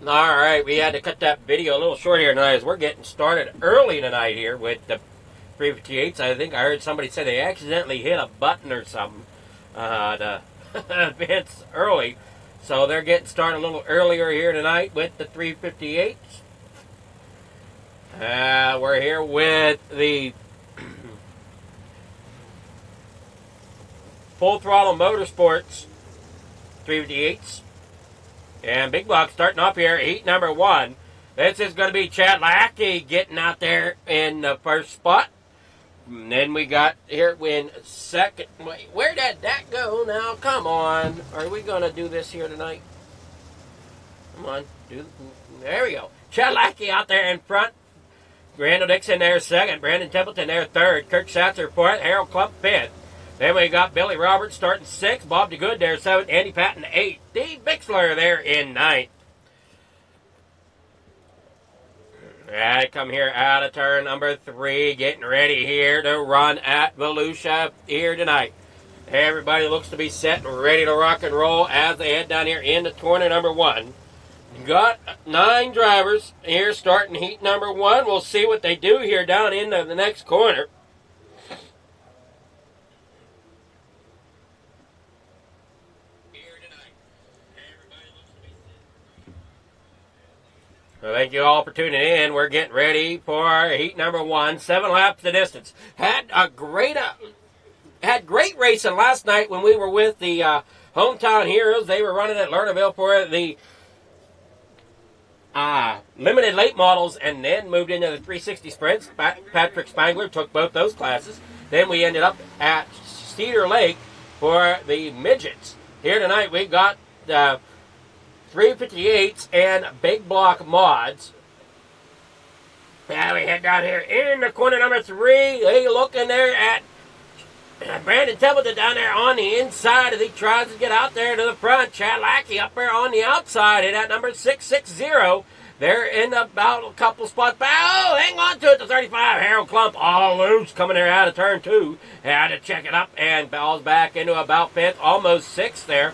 All right, we had to cut that video a little short here tonight as we're getting started early tonight here with the 358s. I think I heard somebody say they accidentally hit a button or something to advance early. So they're getting started a little earlier here tonight with the 358s. We're here with the Full Throttle Motorsports 358s. And Big Block starting off here, heat number 1. This is going to be Chad Lackey getting out there in the first spot. And then we got here in second. Wait, where did that go now? Come on. Are we going to do this here tonight? Come on. There we go. Chad Lackey out there in front. Randall Dixon there second. Brandon Templeton there third. Kirk Schatzer fourth. Harold Klump fifth. Then we got Billy Roberts starting 6th, Bob DeGood there 7th, Andy Patton 8th, Steve Bixler there in 9th. I come here out of turn number 3, getting ready here to run at Volusia here tonight. Everybody looks to be set and ready to rock and roll as they head down here into corner number 1. Got 9 drivers here starting heat number 1. We'll see what they do here down into the next corner. So thank you all for tuning in. We're getting ready for heat number 1. 7 laps the distance. Had great racing last night when we were with the Hometown Heroes. They were running at Lernerville for the limited late models and then moved into the 360 sprints. Patrick Spangler took both those classes. Then we ended up at Cedar Lake for the midgets. Here tonight we got 358s and Big Block mods. Now we head down here in the corner number 3. Hey, looking there at Brandon Templeton down there on the inside as he tries to get out there to the front. Chad Lackey up there on the outside at number 660. They're in about a couple spots back. Oh, hang on to it to 35. Harold Klump all loose coming there out of turn 2. Had to check it up and balls back into about 5th, almost 6th there.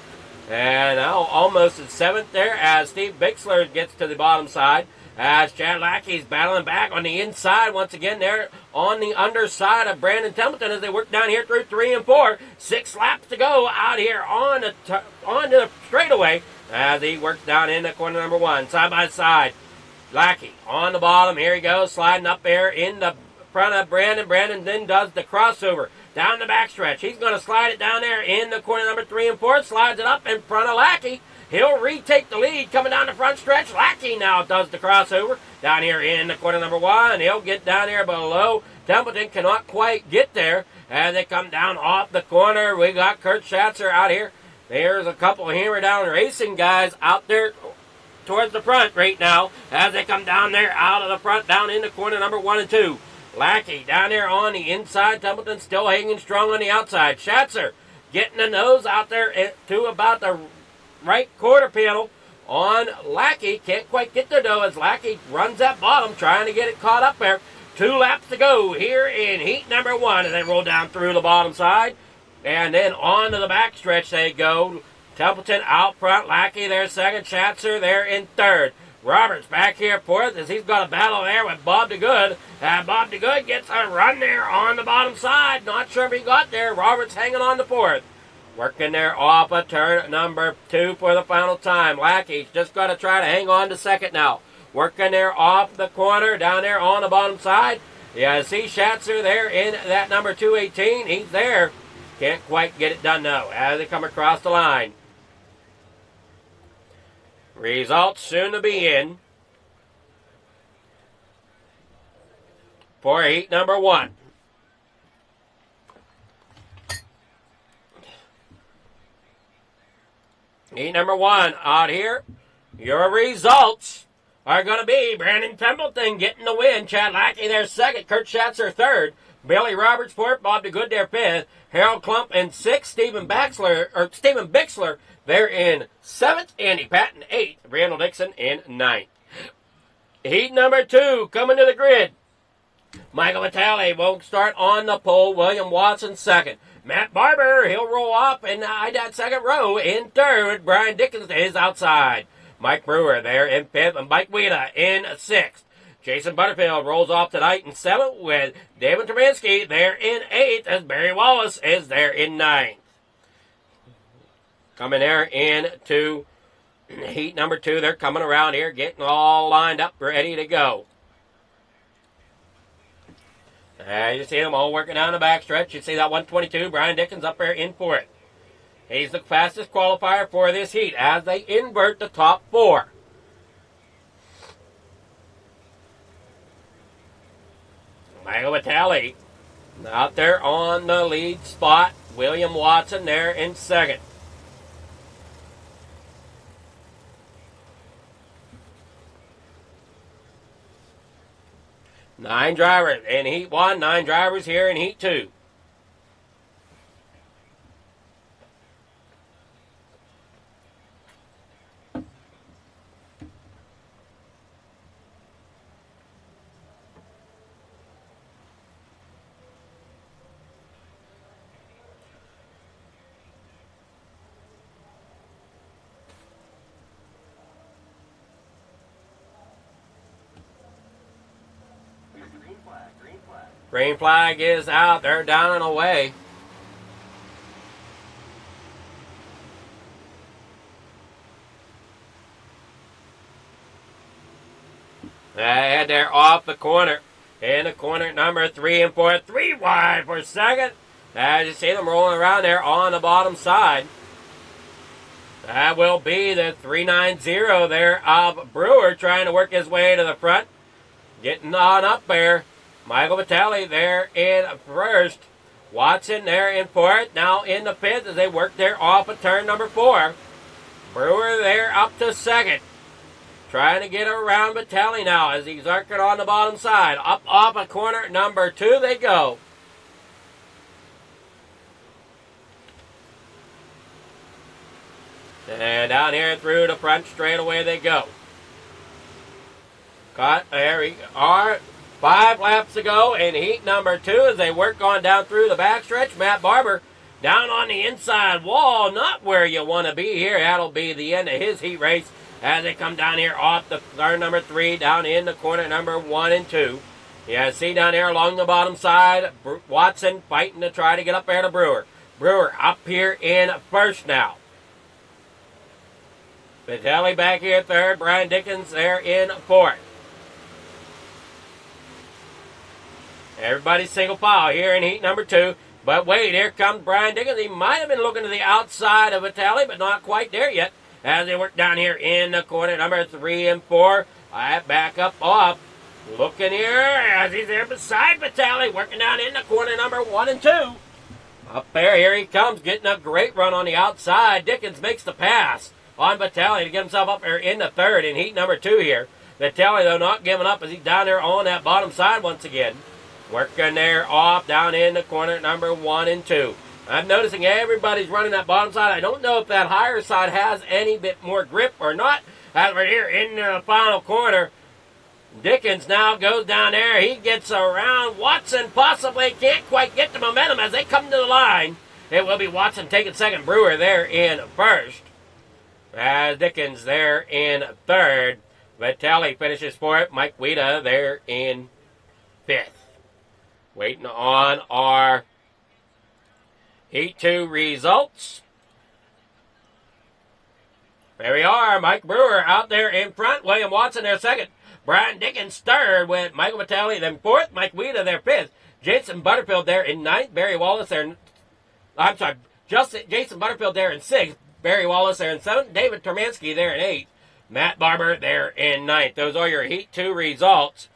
And now almost at 7th there as Steve Bixler gets to the bottom side. As Chad Lackey's battling back on the inside once again there on the underside of Brandon Templeton as they work down here through 3 and 4. 6 laps to go out here on the straightaway as he works down in the corner number 1. Side by side. Lackey on the bottom. Here he goes sliding up there in the front of Brandon. Brandon then does the crossover down the backstretch. He's going to slide it down there in the corner number 3 and 4. Slides it up in front of Lackey. He'll retake the lead coming down the front stretch. Lackey now does the crossover down here in the corner number 1. He'll get down there below. Templeton cannot quite get there as they come down off the corner. We got Kurt Schatzer out here. There's a couple of Hammer Down Racing guys out there towards the front right now as they come down there out of the front down in the corner number 1 and 2. Lackey down there on the inside. Templeton still hanging strong on the outside. Schatzer getting the nose out there to about the right quarter panel on Lackey. Can't quite get there though as Lackey runs that bottom trying to get it caught up there. 2 laps to go here in heat number 1 and then roll down through the bottom side. And then on to the back stretch they go. Templeton out front. Lackey there 2nd. Schatzer there in 3rd. Roberts back here 4th as he's got a battle there with Bob DeGood. Bob DeGood gets a run there on the bottom side. Not sure if he got there. Roberts hanging on to 4th. Working there off of turn number 2 for the final time. Lackey's just got to try to hang on to 2nd now. Working there off the corner down there on the bottom side. Yeah, see Schatzer there in that number 218. He's there. Can't quite get it done though as they come across the line. Results soon to be in for heat number 1. Heat number 1 out here. Your results are going to be Brandon Templeton getting the win. Chad Lackey there second. Kurt Schatzer third. Billy Roberts fourth. Bob DeGood there fifth. Harold Klump in sixth. Stephen Bixler there in seventh. Andy Patton eighth. Randall Dixon in ninth. Heat number 2 coming to the grid. Michael Vitale won't start on the pole. William Watson second. Matt Barber, he'll roll up in that second row. In third, Brian Dickens is outside. Mike Brewer there in fifth, and Mike Wheeler in sixth. Jason Butterfield rolls off tonight in seventh, with David Tremansky there in eighth, as Barry Wallace is there in ninth. Coming there into heat number 2, they're coming around here, getting all lined up, ready to go. You see them all working down the backstretch. You see that 122, Brian Dickens up there in for it. He's the fastest qualifier for this heat as they invert the top 4. Michael Vitale out there on the lead spot. William Watson there in second. Nine drivers in Heat 1, 9 drivers here in Heat 2. Green flag is out. They're down and away. And they're off the corner. In the corner, number 3 and 4. 3 wide for second. As you see them rolling around there on the bottom side. That will be the 390 there of Brewer trying to work his way to the front. Getting on up there. Michael Vitale there in first. Watson there in fourth. Now in the fifth as they work there off of turn number 4. Brewer there up to second. Trying to get around Vitale now as he's arcing on the bottom side. Up off of corner number 2 they go. And down here through the front straightaway they go. There we are. 5 laps to go in heat number 2 as they work on down through the backstretch. Matt Barber down on the inside wall, not where you want to be here. That'll be the end of his heat race as they come down here off the turn number 3, down in the corner number 1 and 2. Yeah, see down there along the bottom side, Watson fighting to try to get up there to Brewer. Brewer up here in first now. Vitale back here third, Brian Dickens there in fourth. Everybody's single file here in heat number 2. But wait, here comes Brian Dickens. He might have been looking to the outside of Vitale, but not quite there yet. As they work down here in the corner number 3 and 4. Back up off. Looking here as he's there beside Vitale, working down in the corner number 1 and 2. Up there, here he comes, getting a great run on the outside. Dickens makes the pass on Vitale to get himself up there in the third in heat number 2 here. Vitale, though, not giving up as he's down there on that bottom side once again. Working there off down in the corner number 1 and 2. I'm noticing everybody's running that bottom side. I don't know if that higher side has any bit more grip or not. As we're here in the final corner, Dickens now goes down there. He gets around Watson, possibly can't quite get the momentum as they come to the line. It will be Watson taking second, Brewer there in first. As Dickens there in third. Vitale finishes fourth. Mike Wheeler there in fifth. Waiting on our Heat 2 results. There we are. Mike Brewer out there in front. William Watson there second. Brian Dickens third with Michael Vitale then fourth. Mike Wheeler there fifth. Jason Butterfield there in ninth. Barry Wallace there. Jason Butterfield there in sixth. Barry Wallace there in seventh. David Termansky there in eighth. Matt Barber there in ninth. Those are your Heat 2 results.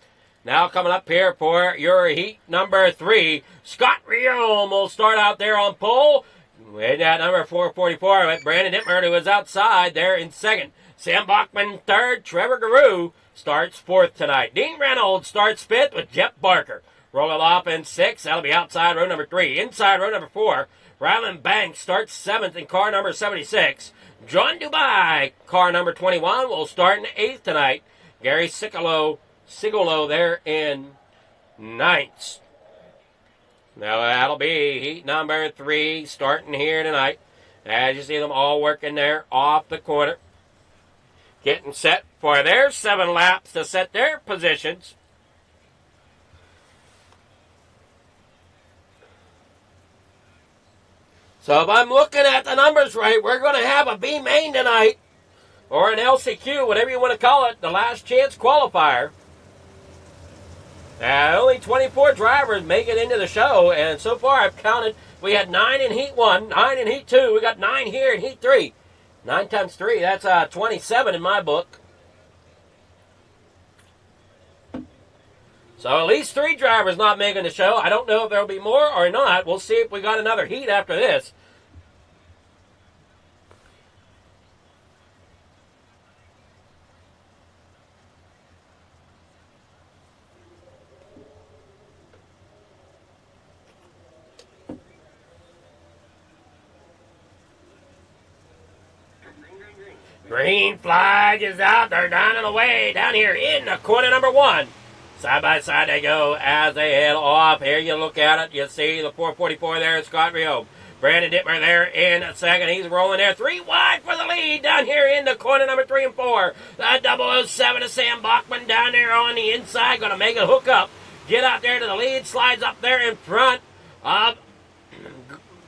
Now coming up here for your heat number 3, Scott Riom will start out there on pole. In that number 444 with Brandon Dittmer, who was outside there in second. Sam Bachman third, Trevor Garou starts 4th tonight. Dean Reynolds starts 5th with Jeff Barker. Roll it off in 6th. That'll be outside row number 3. Inside row number 4. Ryland Banks starts 7th in car number 76. John Dubai, car number 21, will start in 8th tonight. Gary Sigolo there in 9th. Now that'll be heat number 3 starting here tonight. As you see them all working there off the corner. Getting set for their 7 laps to set their positions. So if I'm looking at the numbers right, we're going to have a B main tonight, or an LCQ, whatever you want to call it, the last chance qualifier. Only 24 drivers make it into the show, and so far I've counted, we had 9 in Heat 1, 9 in Heat 2, we got 9 here in Heat 3. 9 times 3, that's 27 in my book. So at least 3 drivers not making the show. I don't know if there'll be more or not. We'll see if we got another heat after this. Green flag is out. They're down and away down here in the corner number 1. Side by side they go as they head off. Here you look at it. You see the 444 there, Scott Rio. Brandon Dittmer there in 2nd. He's rolling there. 3 wide for the lead down here in the corner number 3 and 4. The 007 of Sam Bachman down there on the inside. Going to make a hook up. Get out there to the lead. Slides up there in front of...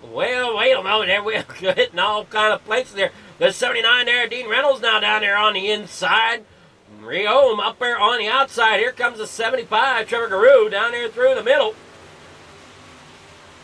Well, wait a moment. There we're hitting all kind of places there. There's 79 there. Dean Reynolds now down there on the inside. Rio up there on the outside. Here comes the 75, Trevor Guru, down there through the middle.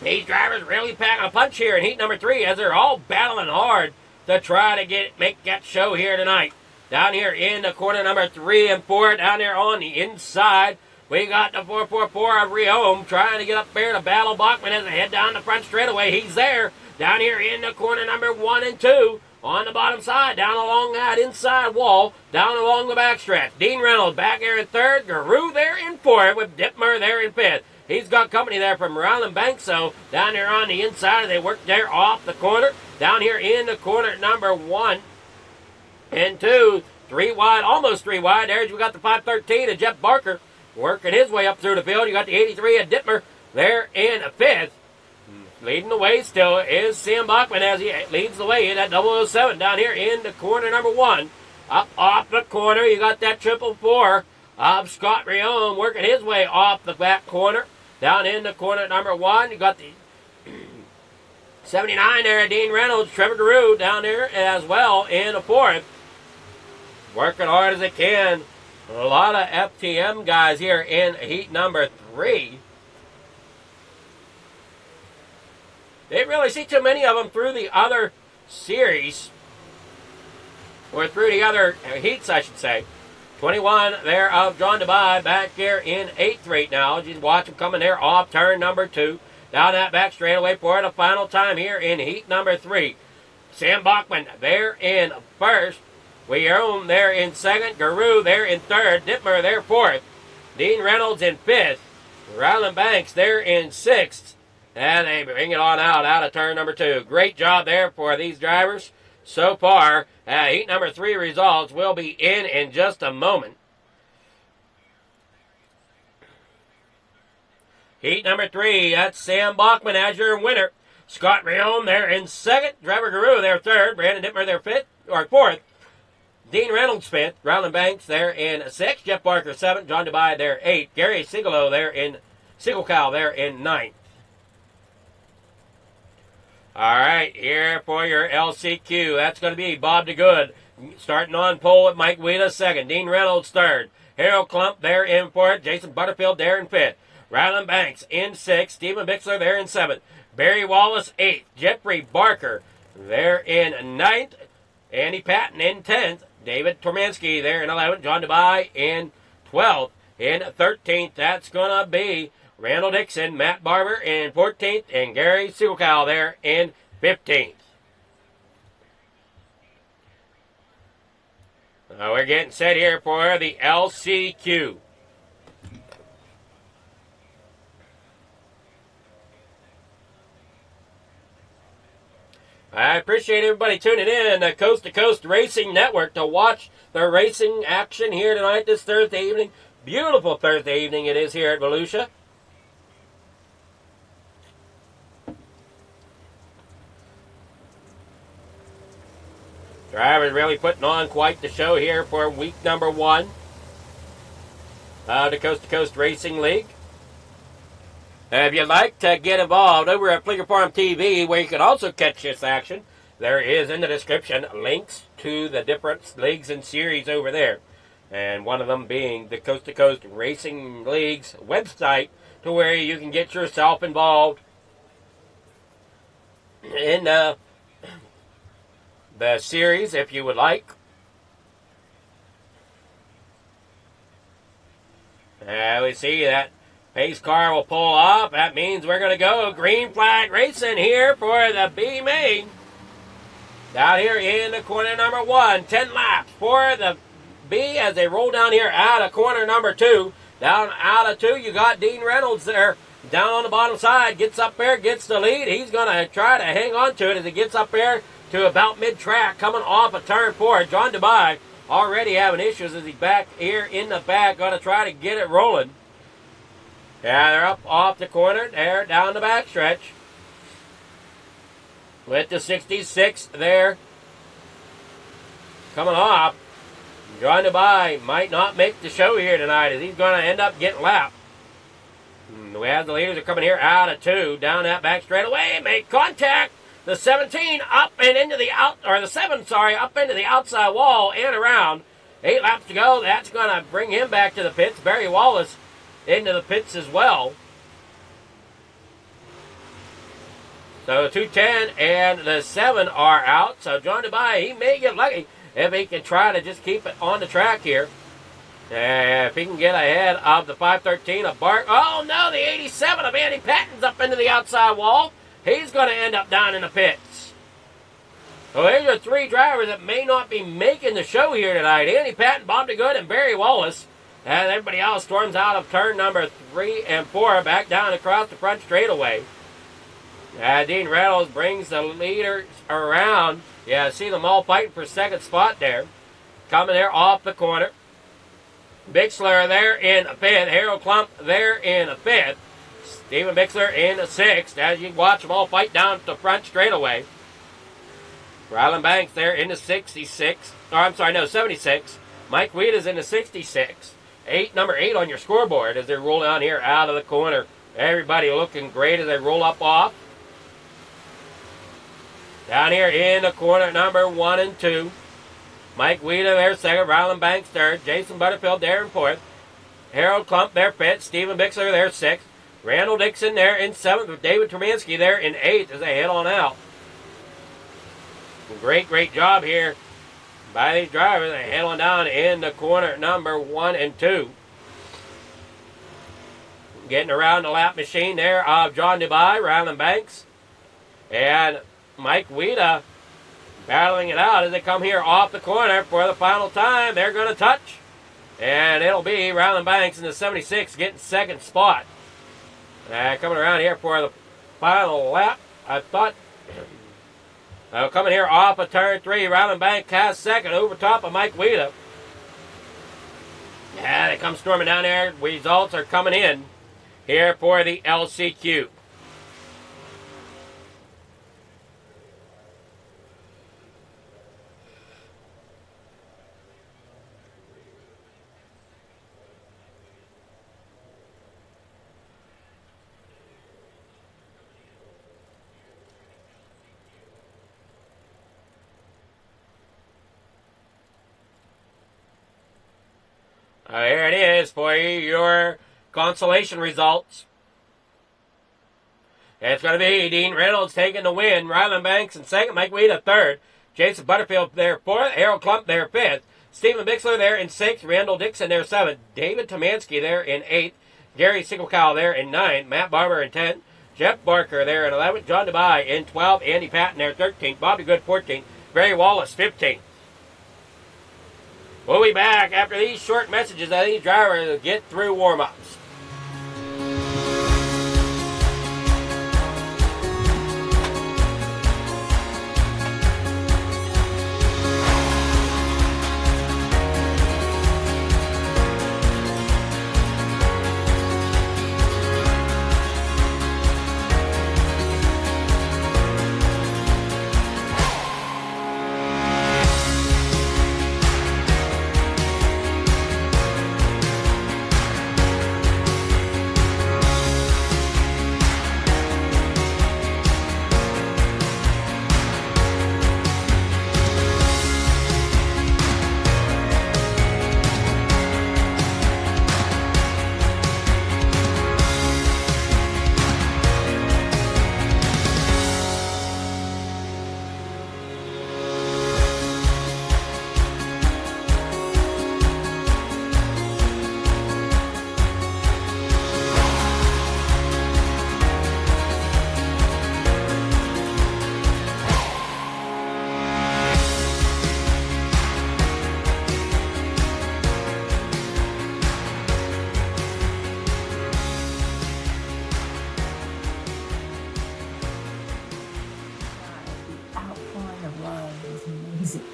These drivers really packing a punch here in heat number 3 as they're all battling hard to try to make that show here tonight. Down here in the corner number 3 and 4, down there on the inside, we got the 444 of Rio trying to get up there to battle Bachman as they head down the front straightaway. He's there. Down here in the corner number 1 and 2. On the bottom side, down along that inside wall, down along the backstretch. Dean Reynolds back there in 3rd. Guru there in 4th with Dittmer there in 5th. He's got company there from Ryland Banks, so down there on the inside, they work there off the corner. Down here in the corner number 1 and 2. 3 wide, almost 3 wide. There's we got the 513 of Jeff Barker working his way up through the field. You got the 83 of Dittmer there in 5th. Leading the way still is Sam Bachman as he leads the way in that 007 down here in the corner number 1. Up off the corner, you got that 444 of Scott Rion working his way off the back corner. Down in the corner number 1, you got the 79 there, Dean Reynolds, Trevor Guru down there as well in the 4th. Working hard as they can. A lot of FTM guys here in heat number 3. Didn't really see too many of them through the other series, or through the other heats, I should say. 21 there of John Dubai back here in 8th right now. Just watch him coming there off turn number 2. Down that back straightaway for the final time here in heat number 3. Sam Bachman there in 1st. Weirome there in 2nd. Guru there in 3rd. Dittmer there 4th. Dean Reynolds in 5th. Ryland Banks there in 6th. And they bring it on out of turn number 2. Great job there for these drivers so far. Heat number 3 results will be in just a moment. Heat number 3, that's Sam Bachman as your winner. Scott Rion there in 2nd. Trevor Guru there 3rd. Brandon Dittmer there 5th, or 4th. Dean Reynolds 5th. Ryland Banks there in 6th. Jeff Barker 7th. John Dubai there 8th. Gary Sigolo there in 9th. All right, here for your LCQ. That's going to be Bob DeGood. Starting on pole with Mike Wheeler 2nd. Dean Reynolds 3rd. Harold Klump there in 4th. Jason Butterfield there in 5th. Ryland Banks in 6th. Stephen Bixler there in 7th. Barry Wallace 8th. Jeffrey Barker there in 9th. Andy Patton in 10th. David Tormansky there in 11th. John Dubai in 12th. In 13th, that's going to be Randall Dixon, Matt Barber in 14th, and Gary Siegelkow there in 15th. We're getting set here for the LCQ. I appreciate everybody tuning in to Coast to Coast Racing Network to watch the racing action here tonight, this Thursday evening. Beautiful Thursday evening it is here at Volusia. Drivers really putting on quite the show here for week number 1 of the Coast to Coast Racing League. If you'd like to get involved over at Flicker Farm TV, where you can also catch this action, there is in the description links to the different leagues and series over there. And one of them being the Coast to Coast Racing League's website, to where you can get yourself involved in the series if you would like. We see that pace car will pull off. That means we're going to go green flag racing here for the B main. Down here in the corner number 1. 10 laps for the B as they roll down here out of corner number 2. Down out of 2, you got Dean Reynolds there. Down on the bottom side, gets up there, gets the lead. He's going to try to hang on to it as he gets up there to about mid-track, coming off of turn 4. John Dubai already having issues as he's back here in the back, going to try to get it rolling. Yeah, they're up off the corner. There, down the backstretch. With the 66 there. Coming off. John Dubai might not make the show here tonight as he's going to end up getting lapped. We have the leaders are coming here out of 2. Down that back straightaway. Make contact. The 17 up and into the the 7, up into the outside wall and around. 8 laps to go. That's going to bring him back to the pits. Barry Wallace into the pits as well. So 210 and the 7 are out. So John Dubai, he may get lucky if he can try to just keep it on the track here. If he can get ahead of the 513 of Bart. Oh no, the 87 of Andy Patton's up into the outside wall. He's going to end up down in the pits. So here's your 3 drivers that may not be making the show here tonight. Andy Patton, Bob DeGood, and Barry Wallace. And everybody else storms out of turn number 3 and 4, back down across the front straightaway. Dean Reynolds brings the leaders around. Yeah, see them all fighting for second spot there. Coming there off the corner. Bixler there in 5th. Harold Klump there in 5th. Stephen Bixler in 6th. As you watch them all fight down to the front straightaway. Ryland Banks there in the 66. 76. Mike Weed is in the 66. Number 8 on your scoreboard as they roll down here out of the corner. Everybody looking great as they roll up off. Down here in the corner, number 1 and 2. Mike Weeda there 2nd. Ryland Banks 3rd. Jason Butterfield there in 4th. Harold Klump there 5th. Stephen Bixler there 6th. Randall Dixon there in 7th. With David Tremansky there in 8th as they head on out. Great job here by these drivers. They head on down in the corner number 1 and 2. Getting around the lap machine there of John Dubai, Ryland Banks, and Mike Weeda battling it out as they come here off the corner for the final time. They're going to touch, and it'll be Ryland Banks in the 76 getting 2nd spot. Coming around here for the final lap, I thought. Coming here off of turn 3, Ryland Banks has 2nd over top of Mike Weeda. Yeah, they come storming down there. Results are coming in here for the LCQ. Here it is for your consolation results. It's going to be Dean Reynolds taking the win. Ryland Banks in 2nd. Mike Weeda 3rd. Jason Butterfield there 4th. Harold Klump there 5th. Stephen Bixler there in 6th. Randall Dixon there 7th. David Tomansky there in 8th. Gary Singlecow there in 9th. Matt Barber in 10th. Jeff Barker there in 11th. John Dubai in 12th. Andy Patton there 13th. Bobby Good 14th. Barry Wallace 15th. We'll be back after these short messages that these drivers get through warm-ups.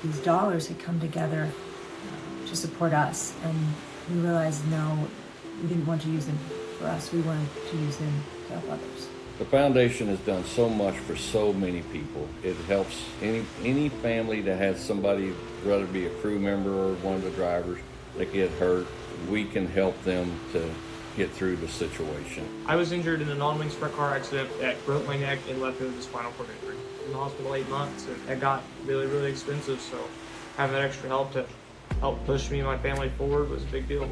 These dollars had come together to support us, and we realized, no, we didn't want to use them for us. We wanted to use them to help others. The foundation has done so much for so many people. It helps any family that has somebody, whether it be a crew member or one of the drivers, that get hurt. We can help them to get through the situation. I was injured in a non-wing sprint car accident that broke my neck and left me with a spinal cord injury. In the hospital 8 months, and it got really, really expensive, so having that extra help to help push me and my family forward was a big deal.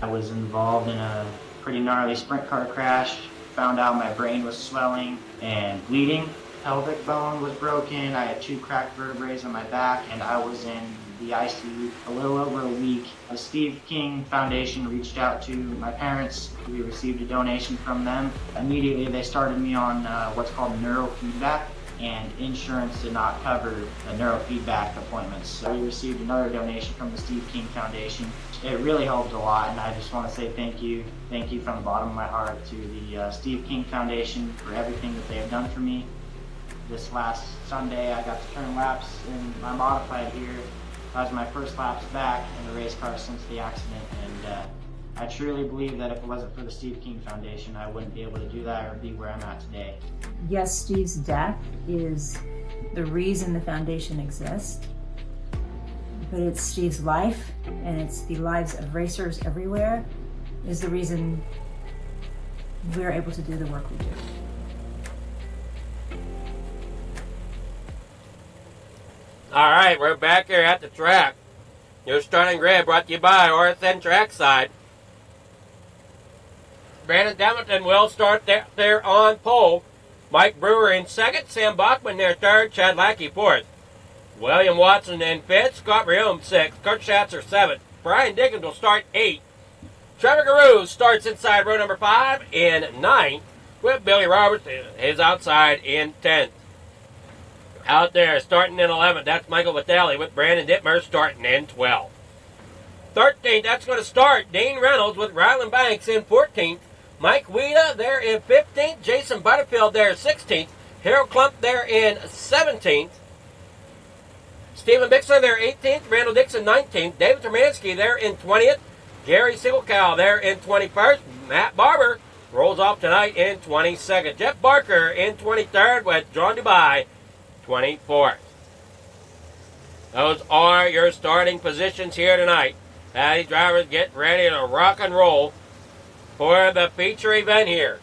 I was involved in a pretty gnarly sprint car crash, found out my brain was swelling and bleeding. Pelvic bone was broken, I had 2 cracked vertebrae on my back, and I was in the ICU a little over a week. The Steve King Foundation reached out to my parents. We received a donation from them. Immediately they started me on what's called neurofeedback, and insurance did not cover the neurofeedback appointments. So we received another donation from the Steve King Foundation. It really helped a lot, and I just want to say thank you from the bottom of my heart to the Steve King Foundation for everything that they have done for me. This last Sunday I got to turn laps in my modified here. That was my first laps back in the race car since the accident, and I truly believe that if it wasn't for the Steve King Foundation, I wouldn't be able to do that or be where I'm at today. Yes, Steve's death is the reason the foundation exists, but it's Steve's life, and it's the lives of racers everywhere, is the reason we're able to do the work we do. All right, we're back here at the track. Your starting grid brought to you by RSN Trackside. Brandon Hamilton will start there on pole. Mike Brewer in second. Sam Bachman there third. Chad Lackey fourth. William Watson in fifth. Scott Riom sixth. Kurt Schatzer seventh. Brian Dickens will start eighth. Trevor Garou starts inside row number 5 in ninth, with Billy Roberts is outside in 10th. Out there starting in 11th, that's Michael Vitale, with Brandon Dittmer starting in 12th. 13th, that's going to start Dane Reynolds with Ryland Banks in 14th. Mike Weeda there in 15th. Jason Butterfield there 16th. Harold Klump there in 17th. Stephen Bixler there 18th. Randall Dixon 19th. David Termansky there in 20th. Gary Siegelkow there in 21st. Matt Barber rolls off tonight in 22nd. Jeff Barker in 23rd with John Dubai 24th. Those are your starting positions here tonight. These drivers get ready to rock and roll for the feature event here.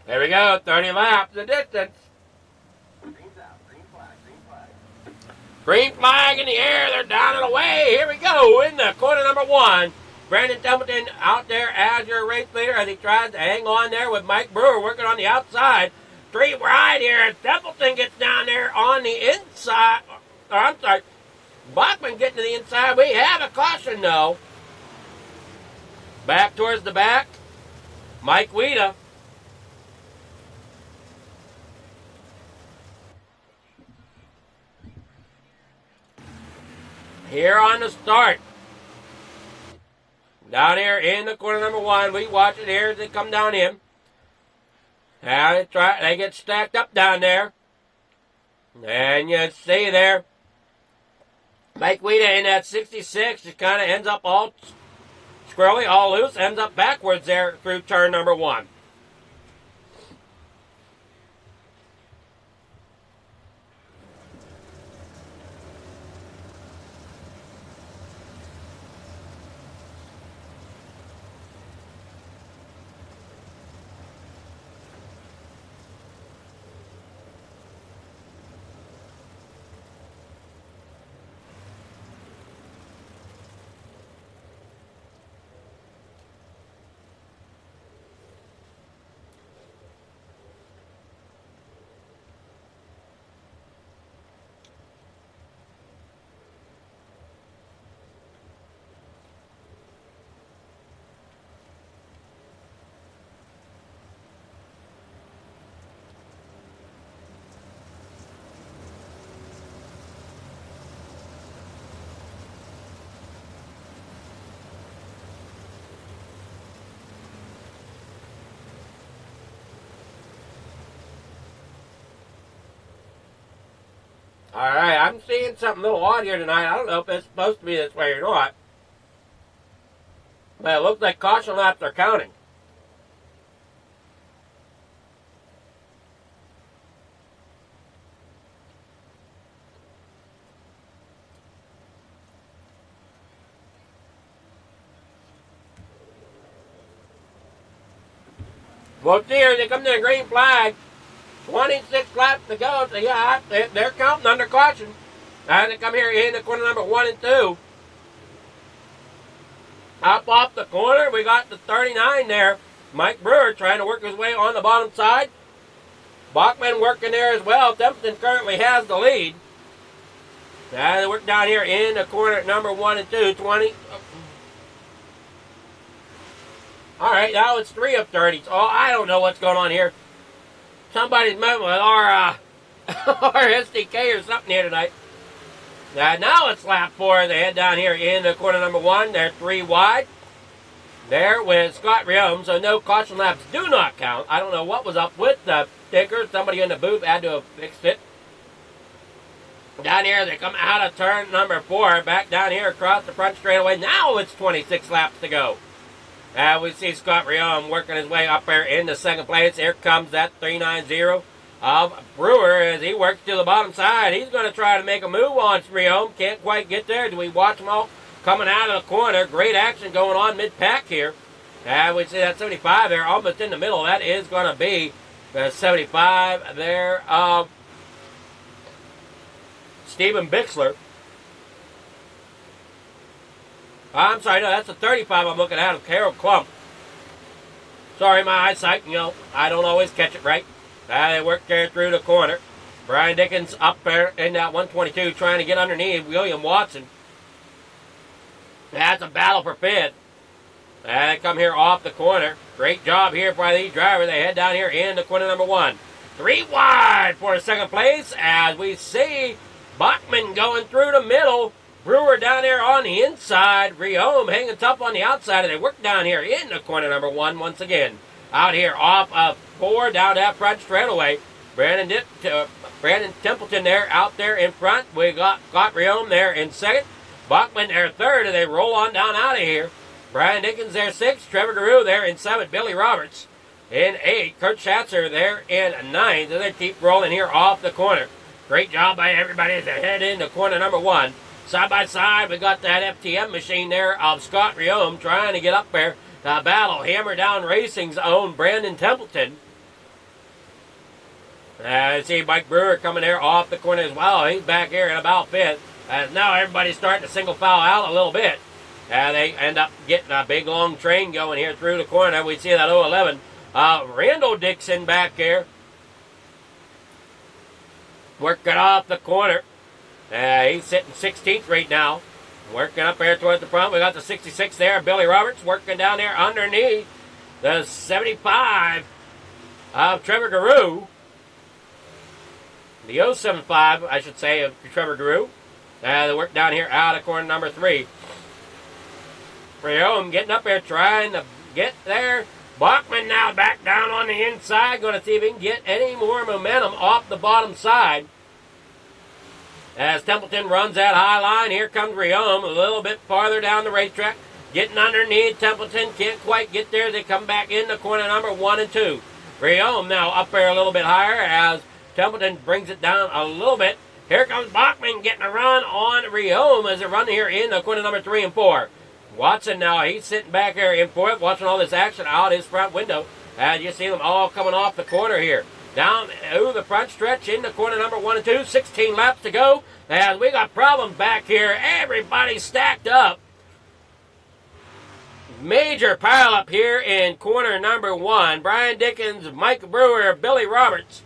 There we go, 30 laps, the distance. Green flag in the air, they're down and away. Here we go in the corner number 1. Brandon Templeton out there as your race leader as he tries to hang on there with Mike Brewer working on the outside. 3 wide here. Templeton gets down there on the inside. Or I'm sorry, Bachman getting to the inside. We have a caution though. Back towards the back. Mike Weeda. Here on the start. Down here in the corner number 1. We watch it here as they come down in. And they get stacked up down there. And you see there, Mike Weeda in that 66 just kind of ends up all squirrely, all loose, ends up backwards there through turn number 1. All right, I'm seeing something a little odd here tonight. I don't know if it's supposed to be this way or not. But it looks like caution laps are counting. Well, here they come to the green flag. 26 laps to go. So yeah, they're counting under caution. And they come here in the corner number 1 and 2. Up off the corner, we got the 39 there. Mike Brewer trying to work his way on the bottom side. Bachman working there as well. Templeton currently has the lead. And they work down here in the corner number 1 and 2. 20. All right, now it's 3 of 30. Oh, I don't know what's going on here. Somebody's moving with our SDK or something here tonight. Now it's lap 4. They head down here in the corner number 1. They're 3 wide. There with Scott Riom, so no caution laps do not count. I don't know what was up with the sticker. Somebody in the booth had to have fixed it. Down here, they come out of turn number 4. Back down here across the front straightaway. Now it's 26 laps to go. We see Scott Riom working his way up there in the second place. Here comes that 390 of Brewer as he works to the bottom side. He's going to try to make a move on Riom. Can't quite get there. Do we watch them all coming out of the corner? Great action going on mid-pack here. We see that 75 there almost in the middle. That is going to be the 75 there of Steven Bixler. I'm sorry, no, that's the 35 I'm looking at of Carol Klump. Sorry, my eyesight, I don't always catch it right. They work there through the corner. Brian Dickens up there in that 122 trying to get underneath William Watson. That's a battle for 5th. They come here off the corner. Great job here by these drivers. They head down here in the corner number 1. 3 wide for second place as we see Bachman going through the middle. Brewer down there on the inside. Riom hanging tough on the outside. And they work down here in the corner number 1 once again. Out here off of 4 down that front straightaway. Brandon Templeton there out there in front. We got Riom there in second. Bachman there third. And they roll on down out of here. Brian Dickens there 6th. Trevor DeRue there in 7th. Billy Roberts in 8th. Kurt Schatzer there in 9th. And they keep rolling here off the corner. Great job by everybody as they head into corner number 1. Side by side, we got that FTM machine there of Scott Riom trying to get up there. Battle Hammer Down Racing's own Brandon Templeton. I see Mike Brewer coming here off the corner as well. He's back here in about fifth. As now everybody's starting to single file out a little bit. They end up getting a big long train going here through the corner. We see that 011. Randall Dixon back here. Working off the corner. He's sitting 16th right now. Working up here towards the front. We got the 66 there. Billy Roberts working down there underneath the 75 of Trevor Guru. The 075, I should say, of Trevor Guru. They work down here out of corner number 3. Freome getting up there trying to get there. Bachman now back down on the inside. Going to see if he can get any more momentum off the bottom side. As Templeton runs that high line, here comes Freome a little bit farther down the racetrack. Getting underneath Templeton, can't quite get there. They come back in the corner number 1 and 2. Freome now up there a little bit higher as Templeton brings it down a little bit. Here comes Bachman getting a run on Freome as they run here in the corner number 3 and 4. Watson now, he's sitting back here in 4th, watching all this action out his front window. And you see them all coming off the corner here. Down through the front stretch in the corner number 1 and 2. 16 laps to go. As we got problems back here. Everybody stacked up. Major pile up here in corner number 1. Brian Dickens, Mike Brewer, Billy Roberts,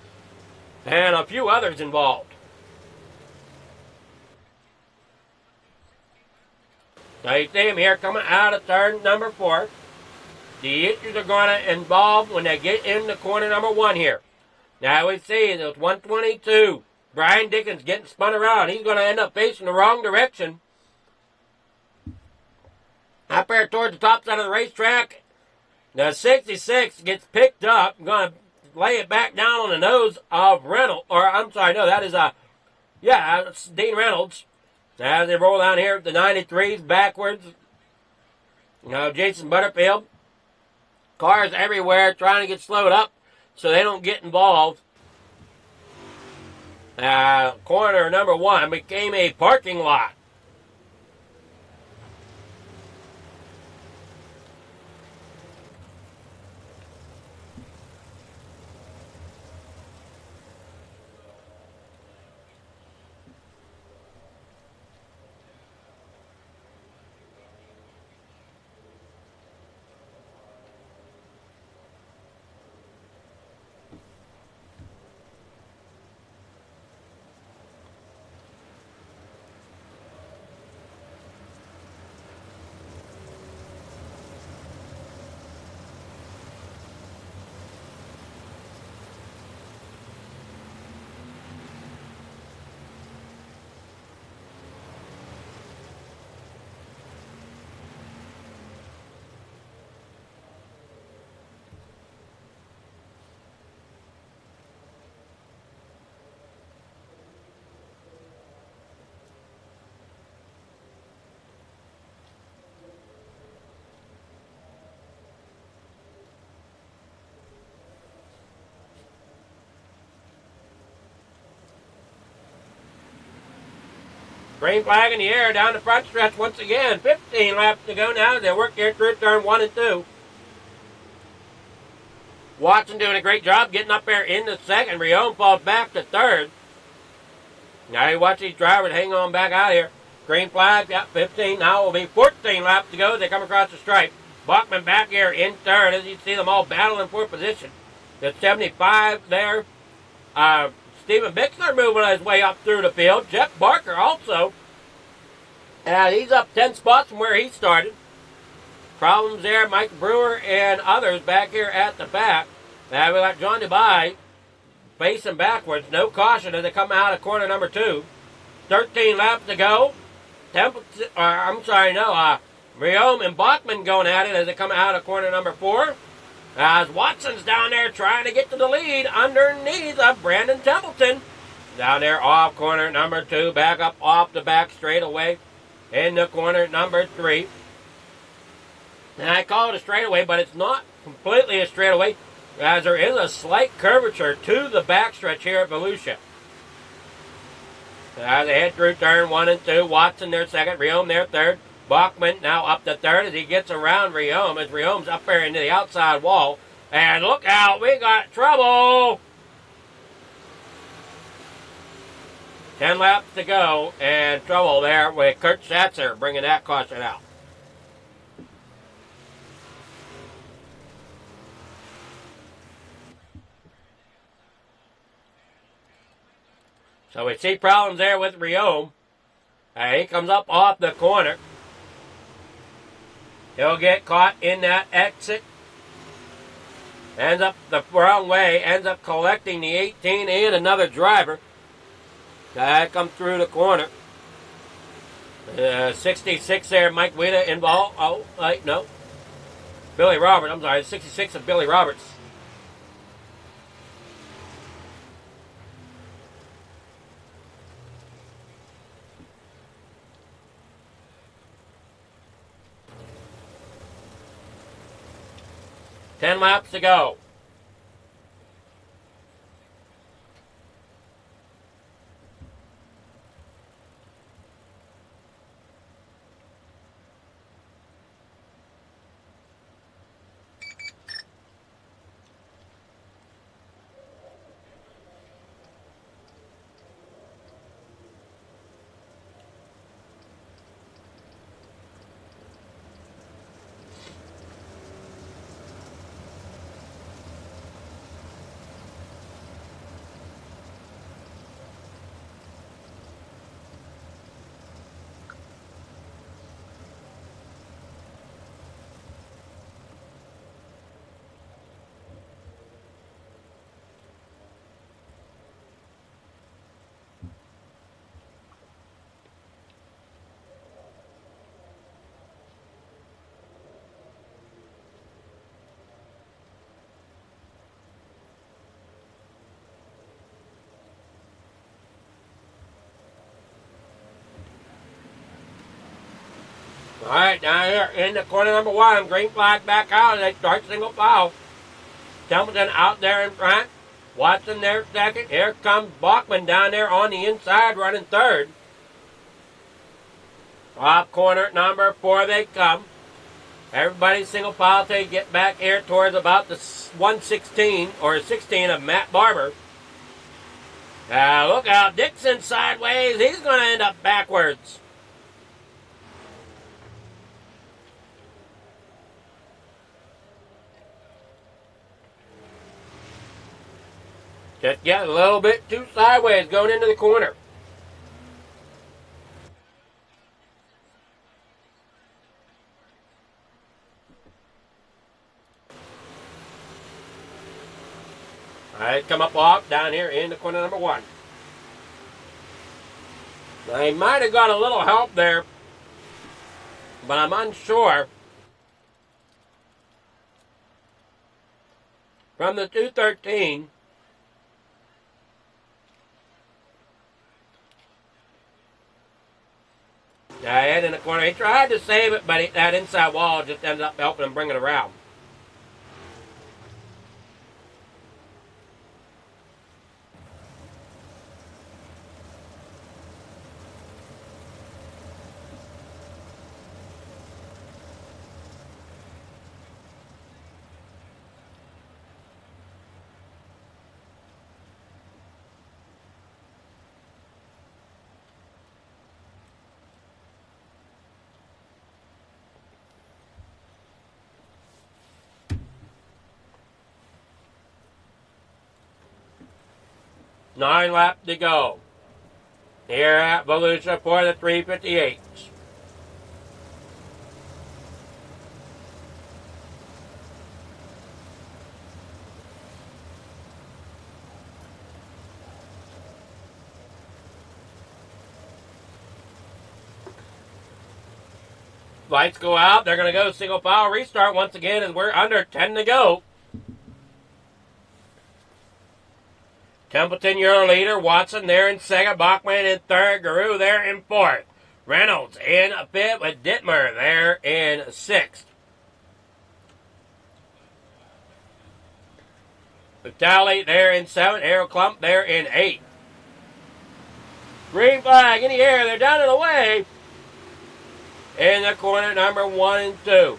and a few others involved. Now you see him here coming out of turn number 4. The issues are going to involve when they get in the corner number 1 here. Now we see there's 122. Brian Dickens getting spun around. He's going to end up facing the wrong direction. Up there towards the top side of the racetrack. The 66 gets picked up. I'm going to lay it back down on the nose of Reynolds. Or I'm sorry, no, that is it's Dean Reynolds. As they roll down here, the 93s backwards. Jason Butterfield. Cars everywhere trying to get slowed up so they don't get involved. Corner number 1 became a parking lot. Green flag in the air down the front stretch once again. 15 laps to go now. They work here through turn 1 and 2. Watson doing a great job getting up there in the second. Freome falls back to 3rd. Now you watch these drivers hang on back out here. Green flag, 15. Now it will be 14 laps to go. They come across the stripe. Bachman back here in 3rd as you see them all battling for position. The 75 there. Stephen Bixler moving his way up through the field. Jeff Barker also. And he's up 10 spots from where he started. Problems there. Mike Brewer and others back here at the back. Now we got John Dubai facing backwards. No caution as they come out of corner number 2. 13 laps to go. Freome and Bachman going at it as they come out of corner number 4. As Watson's down there trying to get to the lead underneath of Brandon Templeton. Down there off corner number 2, back up off the back straightaway in the corner number 3. And I call it a straightaway, but it's not completely a straightaway as there is a slight curvature to the backstretch here at Volusia. As they head through turn 1 and 2, Watson there 2nd, Freome there 3rd. Bachman now up to 3rd as he gets around Freome, as Freome's up there into the outside wall. And look out, we got trouble! 10 laps to go, and trouble there with Kurt Schatzer bringing that caution out. So we see problems there with Riom. He comes up off the corner. He'll get caught in that exit. Ends up the wrong way. Ends up collecting the 18 and another driver. That comes through the corner. 66 there, Mike Wita involved. Oh, wait, no. Billy Roberts, I'm sorry, 66 of Billy Roberts. Ten laps to go. All right, down here in the corner number 1, green flag back out. They start single file. Templeton out there in front. Watson there second. Here comes Bachman down there on the inside running third. Off corner number 4 they come. Everybody single file till you get back here towards about the 116 or 16 of Matt Barber. Look out, Dixon sideways. He's going to end up backwards. Just get a little bit too sideways going into the corner. All right, come up off down here in the corner number 1. Now, he might have got a little help there, but I'm unsure. From the 213. Head in the corner. He tried to save it, but that inside wall just ended up helping him bring it around. Nine laps to go. Here at Volusia for the 358s. Lights go out. They're going to go single file restart once again as we're under 10 to go. Templeton, your leader. Watson there in second. Bachman in third. Guru there in fourth. Reynolds in fifth with Dittmer there in sixth. Vitale there in seventh. Harold Klump there in eighth. Green flag in the air. They're down and away. In the corner number 1 and 2.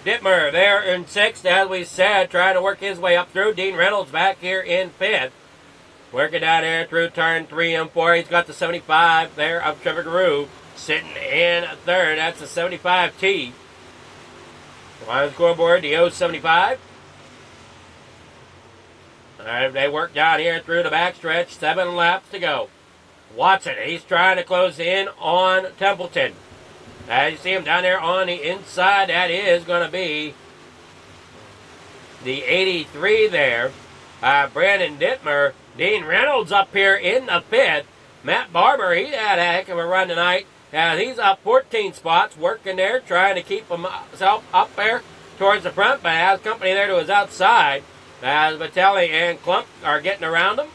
Dittmer there in sixth, as we said, trying to work his way up through. Dean Reynolds back here in fifth. Working down here through turn 3 and 4. He's got the 75 there of Trevor Guru sitting in third. That's the 75T. On the scoreboard, the 075. All right, they work down here through the backstretch. 7 laps to go. Watson, he's trying to close in on Templeton. As you see him down there on the inside, that is going to be the 83 there. Brandon Dittmer. Dean Reynolds up here in the 5th. Matt Barber, he had a heck of a run tonight. He's up 14 spots, working there, trying to keep himself up there towards the front, but has company there to his outside. As Vitelli and Klump are getting around him.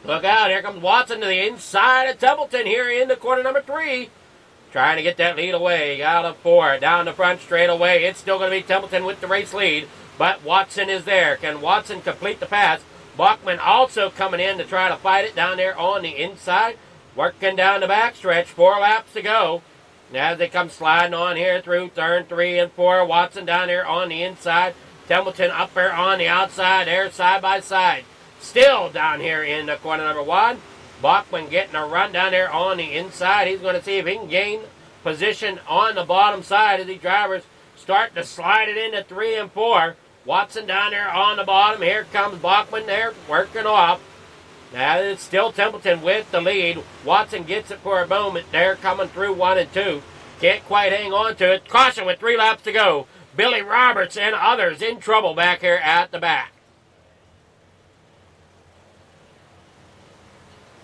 Look out, here comes Watson to the inside of Templeton here in the corner number 3. Trying to get that lead away. Out of 4, down the front straight away. It's still going to be Templeton with the race lead, but Watson is there. Can Watson complete the pass? Bachman also coming in to try to fight it down there on the inside. Working down the backstretch, 4 laps to go. As they come sliding on here through turn 3 and 4. Watson down there on the inside. Templeton up there on the outside there, side by side. Still down here in the corner number 1. Bachman getting a run down there on the inside. He's going to see if he can gain position on the bottom side as the drivers start to slide it into 3 and 4. Watson down there on the bottom. Here comes Bachman there working off. Now it's still Templeton with the lead. Watson gets it for a moment there coming through 1 and 2. Can't quite hang on to it. Caution with 3 laps to go. Billy Roberts and others in trouble back here at the back.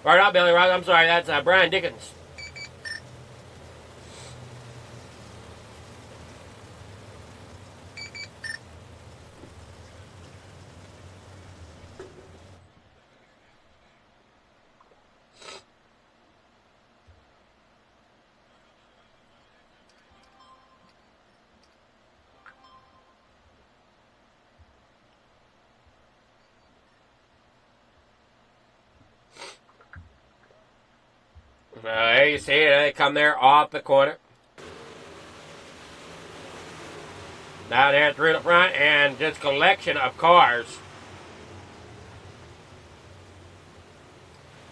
Or not Billy Roberts, I'm sorry, that's Brian Dickens. There you see it, they come there off the corner. Down there through the front, and just collection of cars.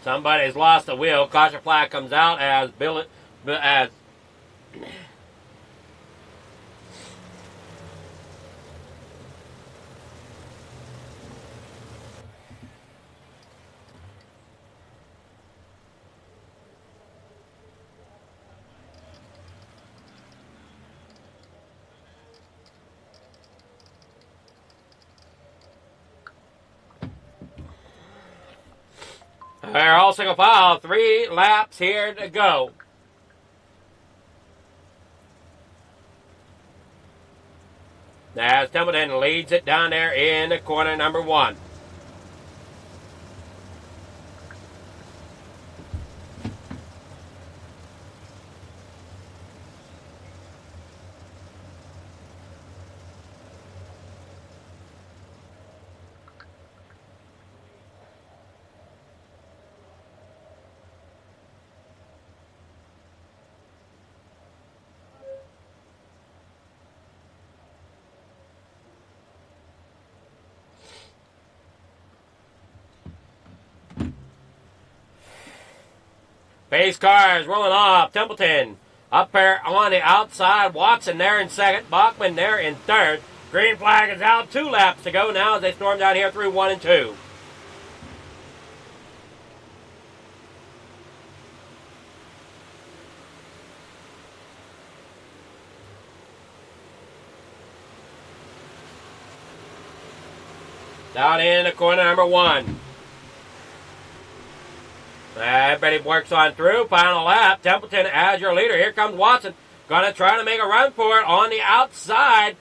Somebody's lost the wheel. Caution flag comes out as they're all single file. 3 laps here to go. As Templeton leads it down there in the corner number 1. Pace cars rolling off. Templeton up there on the outside. Watson there in second. Bachman there in third. Green flag is out. 2 laps to go now as they storm down here through 1 and 2. Down in the corner number 1. Everybody works on through. Final lap. Templeton as your leader. Here comes Watson. Going to try to make a run for it on the outside.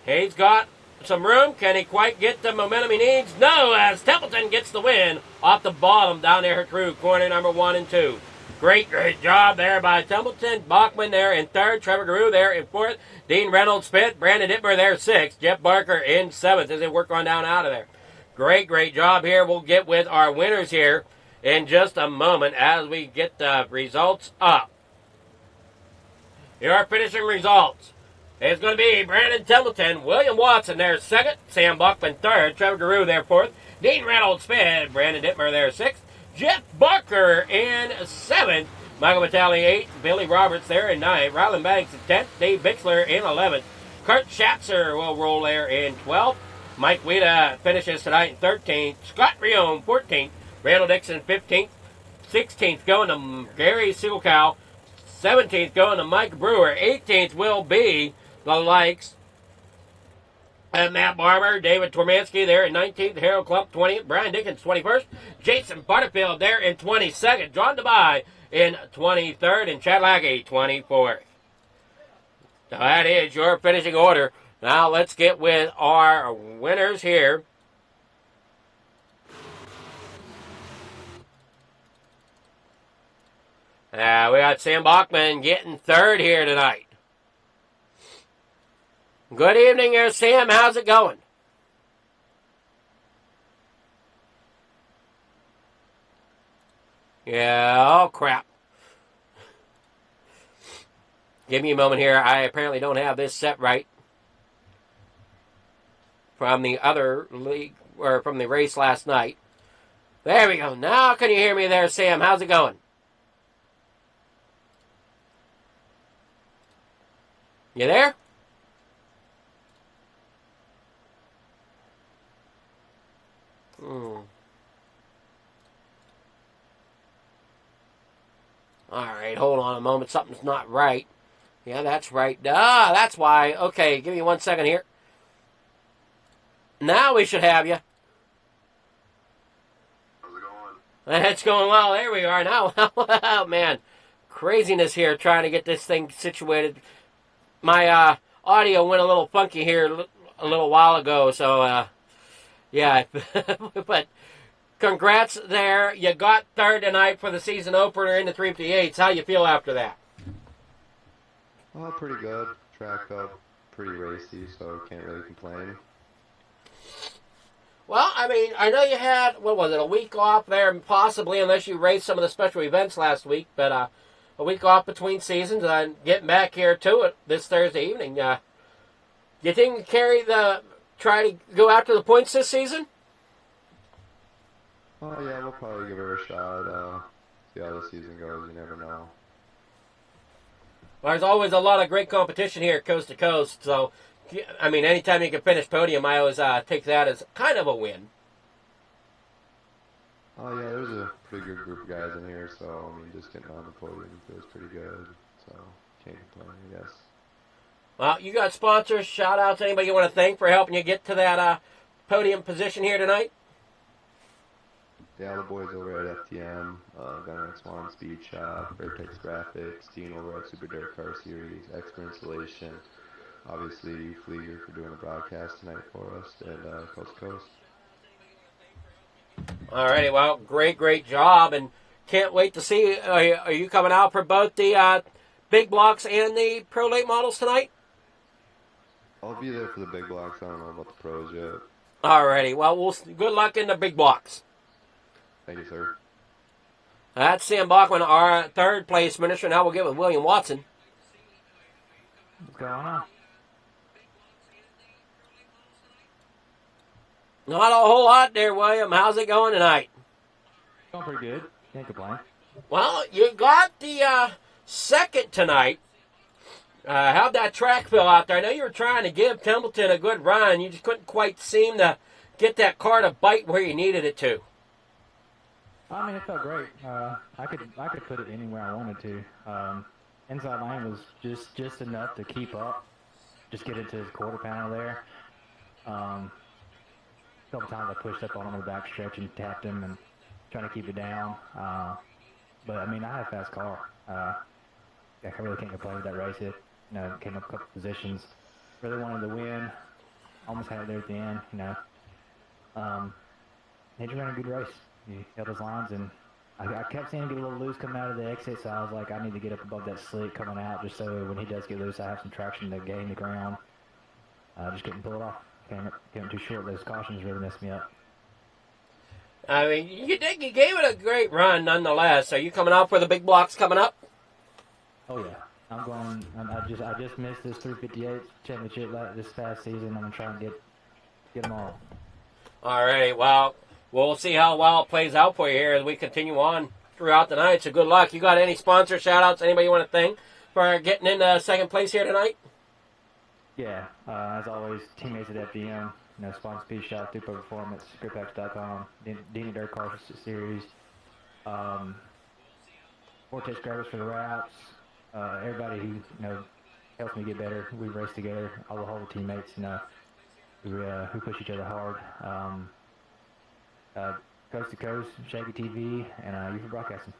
He's got some room. Can he quite get the momentum he needs? No, as Templeton gets the win off the bottom down there through corner number 1 and 2. Great job there by Templeton. Bachman there in third. Trevor Guru there in fourth. Dean Reynolds fifth. Brandon Dittmer there sixth. Jeff Barker in seventh as they work on down out of there. Great job here. We'll get with our winners here in just a moment as we get the results up. Here are finishing results. It's going to be Brandon Templeton, William Watson there second, Sam Buckman third, Trevor Giroux there fourth, Dean Reynolds fifth, Brandon Dittmer there sixth, Jeff Barker in seventh, Michael Vitale eighth, Billy Roberts there in ninth, Ryland Banks in 10th, Dave Bixler in 11th, Kurt Schatzer will roll there in 12th, Mike Wida finishes tonight in 13th, Scott Rion 14th, Randall Dixon 15th, 16th going to Gary Siegelkow, 17th going to Mike Brewer, 18th will be the likes of Matt Barber, David Tormansky there in 19th, Harold Klump 20th, Brian Dickens 21st, Jason Butterfield there in 22nd, John DeBye in 23rd, and Chad Lackey 24th. So that is your finishing order. Now let's get with our winners here. We got Sam Bachman getting third here tonight. Good evening there, Sam. How's it going? Yeah, oh crap. Give me a moment here. I apparently don't have this set right from the other league, or from the race last night. There we go. Now can you hear me there, Sam? How's it going? You there? All right, hold on a moment. Something's not right. Yeah, that's right. Ah, that's why. Okay, give me 1 second here. Now we should have you. How's it going? It's going well. There we are now. Oh, man. Craziness here trying to get this thing situated. My audio went a little funky here a little while ago, so yeah. But congrats there. You got third tonight for the season opener in the 358s. How you feel after that? Oh, pretty good. Track up pretty racy, so can't really complain. Well, I mean, I know you had, what was it, a week off there, possibly, unless you raced some of the special events last week, but a week off between seasons, and getting back here to it this Thursday evening. You think try to go after the points this season? Oh, yeah, we'll probably give it a shot. See how the season goes, you never know. Well, there's always a lot of great competition here coast to coast, so, I mean, anytime you can finish podium, I always take that as kind of a win. Oh, yeah, there's a pretty good group of guys in here, so, I mean, just getting on the podium feels pretty good, so can't complain, I guess. Well, you got sponsors, shout-outs, anybody you want to thank for helping you get to that podium position here tonight? Yeah, the boys over at FTM, Gunner at Swan Speed Shop, Vertex Graphics, Dean over at Super Dirt Car Series, Expert Installation, obviously Fleeger for doing the broadcast tonight for us, and Coast to Coast. Alrighty, well, great job, and can't wait to see. Are you coming out for both the big blocks and the pro late models tonight? I'll be there for the big blocks. I don't know about the pros yet. Alrighty, well, good luck in the big blocks. Thank you, sir. That's Sam Bachman, our third place finisher. Now we'll get with William Watson. What's going on? Not a whole lot there, William. How's it going tonight? Going pretty good. Can't complain. Well, you got the second tonight. How'd that track feel out there? I know you were trying to give Templeton a good run. You just couldn't quite seem to get that car to bite where you needed it to. I mean, it felt great. I could put it anywhere I wanted to. Inside lane was just enough to keep up. Just get into his quarter panel there. A couple times I pushed up on him in the back stretch and tapped him and trying to keep it down. But I mean, I had a fast car. I really can't complain with that race. It came up a couple positions. Really wanted to win. Almost had it there at the end. He just ran a good race. He held his lines, and I kept seeing him get a little loose coming out of the exit, so I was like, I need to get up above that slick coming out just so when he does get loose, I have some traction to gain the ground. Just couldn't pull it off. Came too short. Those cautions really messed me up. I mean, you gave it a great run nonetheless. Are you coming out for the big blocks coming up? Oh, yeah. I just missed this 358 championship this past season. I'm gonna try and get them all. All right. Well, we'll see how well it plays out for you here as we continue on throughout the night. So good luck. You got any sponsor shout-outs? Anybody you want to thank for getting in second place here tonight? Yeah, as always, teammates at FDM, sponsor Speed Shop, Dupo Performance, GripX.com, Dini Dirt Car Series, Vortex Grabbers for the wraps, everybody who helps me get better. We race together, all the whole teammates, who push each other hard. Coast to Coast, Shaggy TV, and you for broadcasting.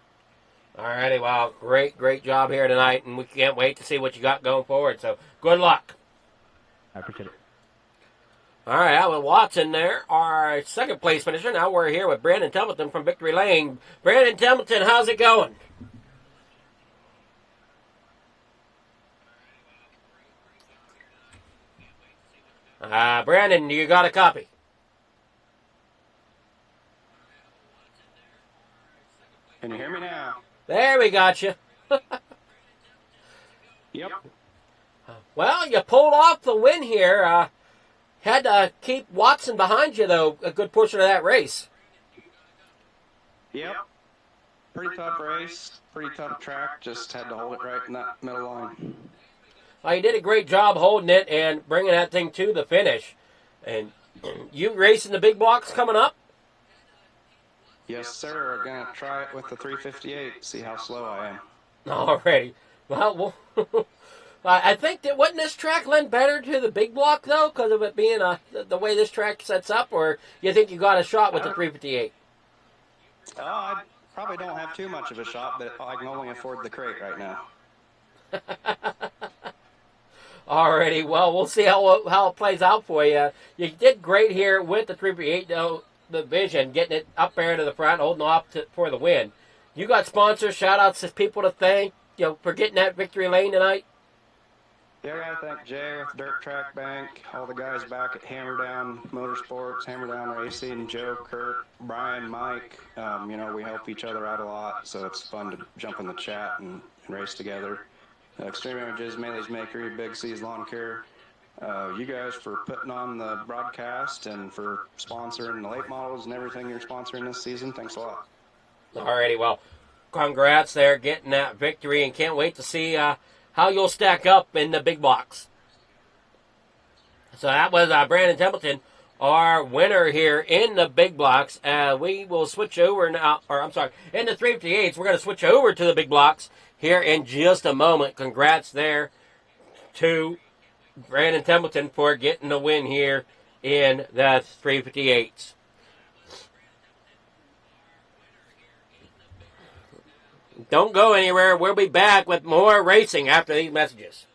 All righty. Well, great job here tonight, and we can't wait to see what you got going forward. So good luck. I appreciate it. All right, Alan Watson there, our second place finisher. Now we're here with Brandon Templeton from Victory Lane. Brandon Templeton, how's it going? Brandon, you got a copy? Can you hear me now? There, we got you. Yep. Well, you pulled off the win here. Had to keep Watson behind you, though, a good portion of that race. Yep. Pretty tough race, pretty tough track. Just had to hold it right in that middle line. Well, you did a great job holding it and bringing that thing to the finish. And you racing the big blocks coming up? Yes, sir. I'm going to try it with the 358, see how slow I am. Alrighty. Well, I think that wouldn't this track lend better to the big block, though, because of it being the way this track sets up, or you think you got a shot with the 358? I probably don't have too much of a shot, but I can only afford the crate right now. Alrighty, well, we'll see how it plays out for you. You did great here with the 358, though, the Vision, getting it up there to the front, holding off for the win. You got sponsors, shout-outs to people to thank, for getting that Victory Lane tonight? Yeah, I got to thank Jay with Dirt Track Bank, all the guys back at Hammerdown Motorsports, Hammerdown Racing, Joe, Kurt, Brian, Mike. We help each other out a lot, so it's fun to jump in the chat and race together. Extreme Images, Melee's Makery, Big C's Lawn Care. You guys for putting on the broadcast and for sponsoring the late models and everything you're sponsoring this season. Thanks a lot. Alrighty, well, congrats there, getting that victory, and can't wait to see how you'll stack up in the big blocks. So that was Brandon Templeton, our winner here in the big blocks. We will switch over now, in the 358s, we're going to switch over to the big blocks here in just a moment. Congrats there to Brandon Templeton for getting the win here in the 358s. Don't go anywhere. We'll be back with more racing after these messages.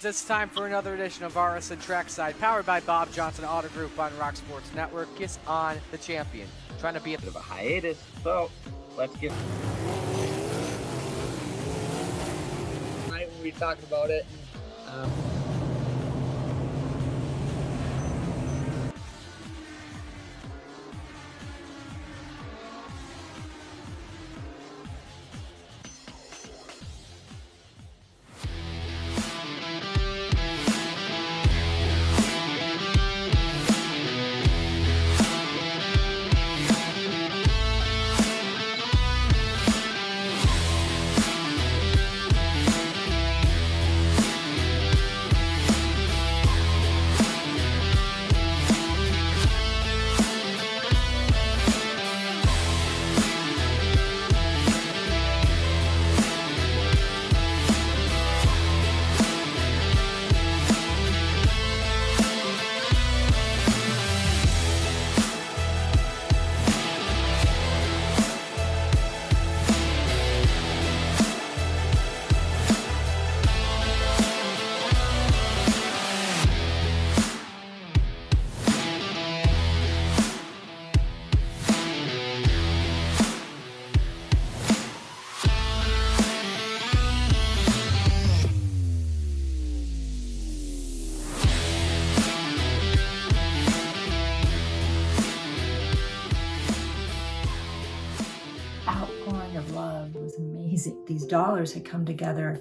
it's time for another edition of iRacing Trackside, powered by Bob Johnson Auto Group on Rock Sports Network. Gets on the champion, trying to be a bit of a hiatus, so let's get. Tonight we'll be talking about it. Outpouring of love was amazing. These dollars had come together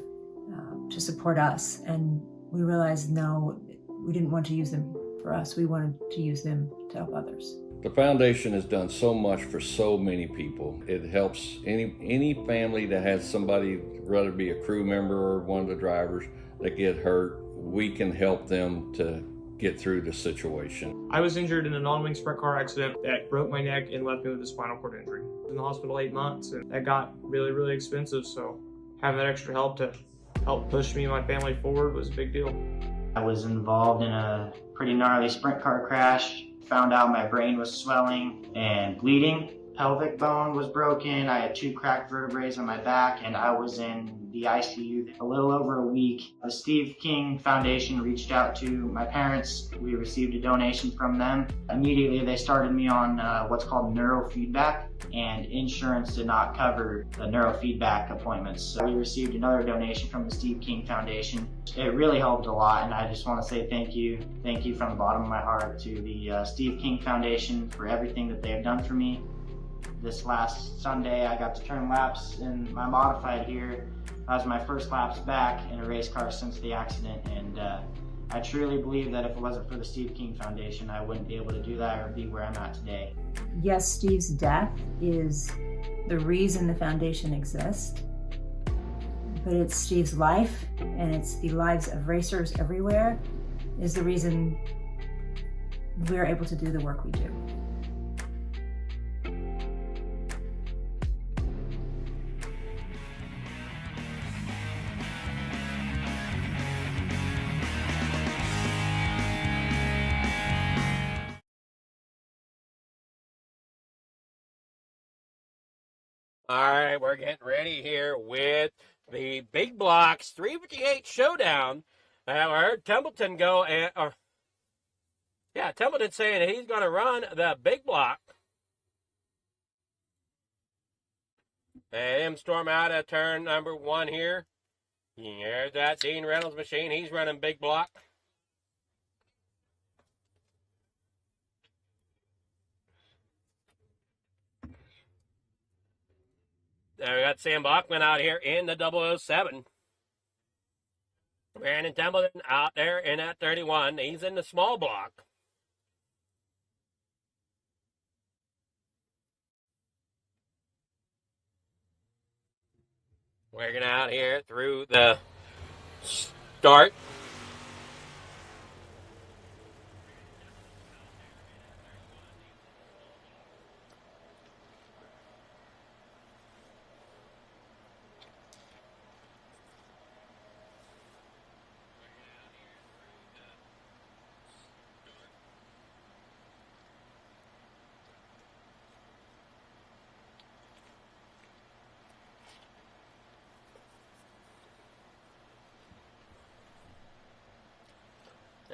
to support us, and we realized no, we didn't want to use them for us. We wanted to use them to help others. The foundation has done so much for so many people. It helps any family that has somebody, whether it be a crew member or one of the drivers, that get hurt. We can help them to get through the situation. I was injured in a non-wing sprint car accident that broke my neck and left me with a spinal cord injury. I was in the hospital 8 months, and that got really, really expensive, so having that extra help to help push me and my family forward was a big deal. I was involved in a pretty gnarly sprint car crash. Found out my brain was swelling and bleeding. Pelvic bone was broken. I had 2 cracked vertebrae on my back, and I was in the ICU a little over a week. The Steve King Foundation reached out to my parents. We received a donation from them. Immediately they started me on what's called neurofeedback, and insurance did not cover the neurofeedback appointments. So we received another donation from the Steve King Foundation. It really helped a lot, and I just want to say thank you. Thank you from the bottom of my heart to the Steve King Foundation for everything that they have done for me. This last Sunday, I got to turn laps in my modified here. That was my first laps back in a race car since the accident, and I truly believe that if it wasn't for the Steve King Foundation, I wouldn't be able to do that or be where I'm at today. Yes, Steve's death is the reason the foundation exists, but it's Steve's life, and it's the lives of racers everywhere, is the reason we're able to do the work we do. All right, we're getting ready here with the Big Blocks 358 Showdown. I heard Templeton go, Templeton saying he's going to run the Big Block. And him storm out of turn number 1 here. There's that Dean Reynolds machine. He's running Big Block. There we got Sam Bachman out here in the 007. Brandon Templeton out there in that 31. He's in the small block. Working out here through the start.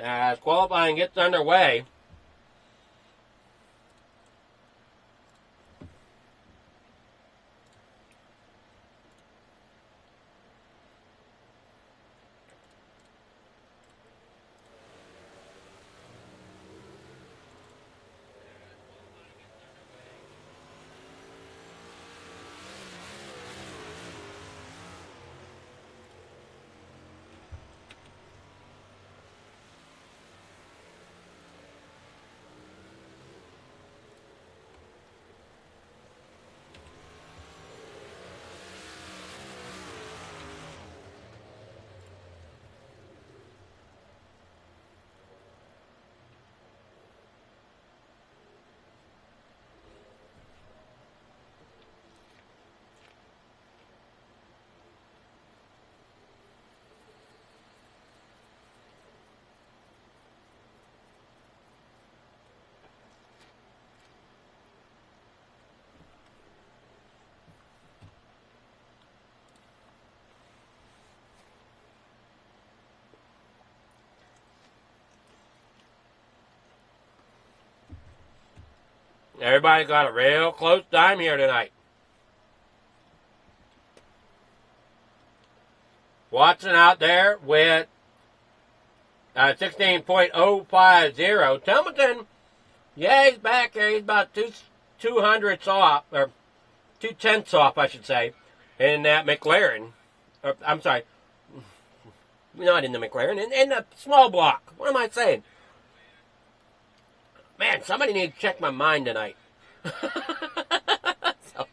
as qualifying gets underway. Everybody got a real close time here tonight. Watson out there with 16.050. Templeton, yeah, he's back here. He's about 200ths off, or 2/10ths off, I should say, in that McLaren. I'm sorry, not in the McLaren, in the small block. What am I saying? Man, somebody needs to check my mind tonight. So,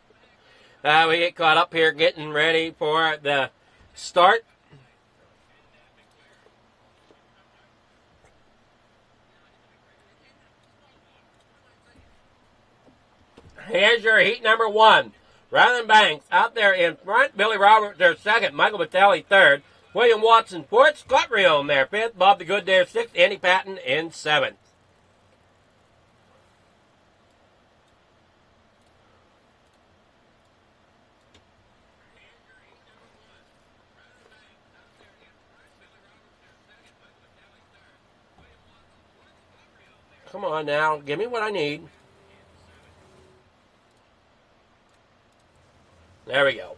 we get caught up here getting ready for the start. Here's your heat number 1. Ryland Banks out there in front. Billy Roberts there second. Michael Battelli third. William Watson fourth. Scott Rion there fifth. Bob the Good there sixth. Andy Patton in seventh. Come on now, give me what I need. There we go.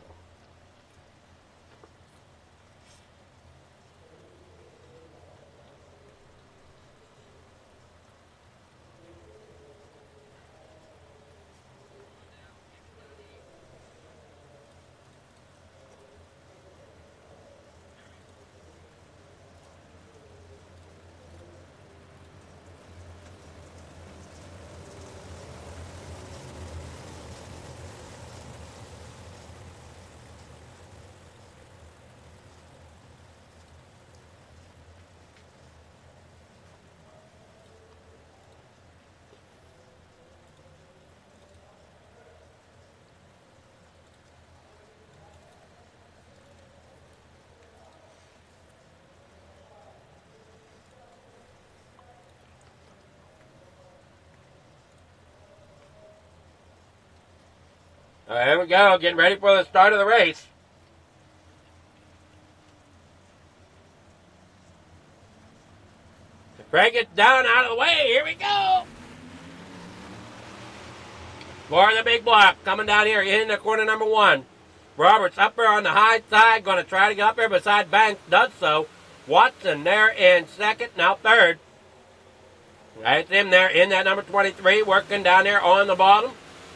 All right, here we go, getting ready for the start of the race. Break it down out of the way. Here we go. For the big block, coming down here in the corner number 1. Roberts up there on the high side, going to try to get up there beside Banks, does so. Watson there in second, now third. That's him there in that number 23, working down there on the bottom.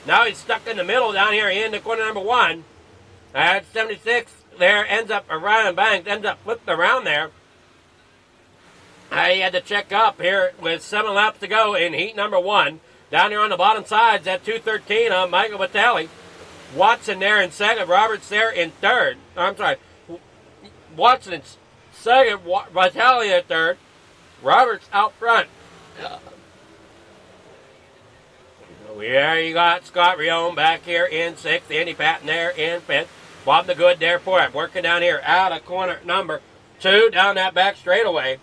Now he's stuck in the middle down here in the corner number 1. That's 76 there, ends up Ryan Banks, ends up flipped around there. He had to check up here with 7 laps to go in heat number 1. Down here on the bottom sides at 213 on Michael Battelli. Watson there in second, Roberts there in third. I'm sorry, Watson in second, Battelli in third. Roberts out front. There you got Scott Rion back here in 6th. Andy Patton there in 5th. Bob the Good there for it. Working down here out of corner number 2 down that back straightaway.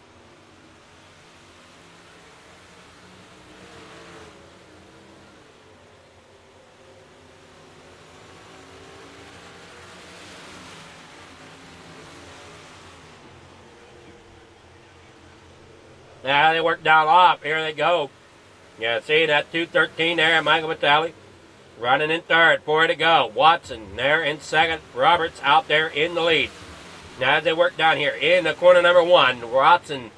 Now they work down off. Here they go. Yeah, see that 213 there, Michael Vitale running in third. 4 to go. Watson there in second. Roberts out there in the lead. Now as they work down here in the corner number 1, Watson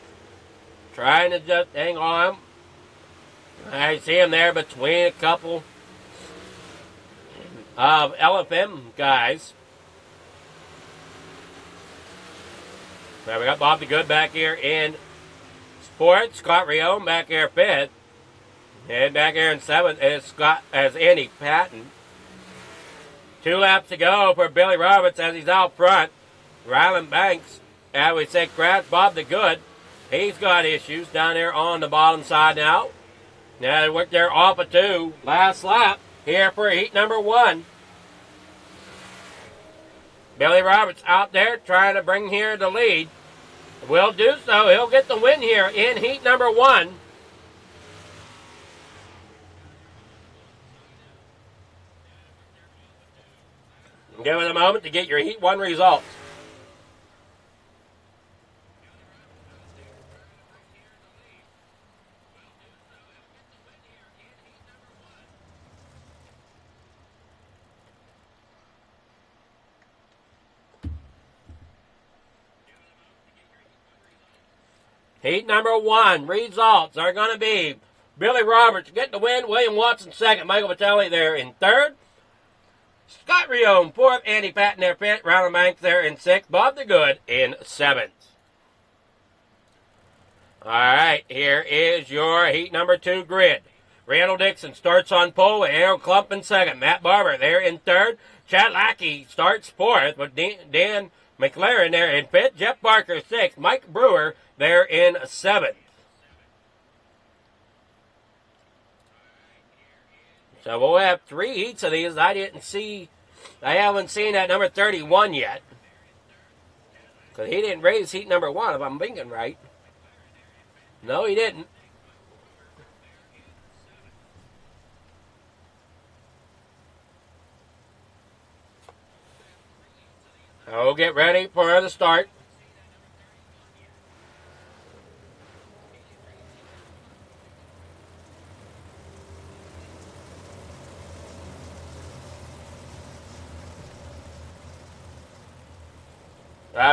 trying to just hang on. I see him there between a couple of LFM guys. Now we got Bob the Good back here in fourth. Scott Rione back here fifth. And back here in seventh is Andy Patton. 2 laps to go for Billy Roberts as he's out front. Ryland Banks, as we say, crash Bob the Good. He's got issues down there on the bottom side now. Now they work there off of 2. Last lap here for heat number 1. Billy Roberts out there trying to bring here the lead. Will do so. He'll get the win here in heat number 1. Give it a moment to get your heat 1 results. Heat number 1 results are going to be Billy Roberts getting the win, William Watson second, Michael Vitale there in third, Scott Rione fourth, Andy Patton there fifth, Ryland Banks there in sixth, Bob the Good in seventh. All right, here is your heat number 2 grid. Randall Dixon starts on pole with Harold Klump in second, Matt Barber there in third, Chad Lackey starts fourth with Dan McLaren there in fifth, Jeff Barker sixth, Mike Brewer there in seventh. So we'll have 3 heats of these. I haven't seen that number 31 yet. Because he didn't raise heat number 1, if I'm thinking right. No, he didn't. So we'll get ready for the start.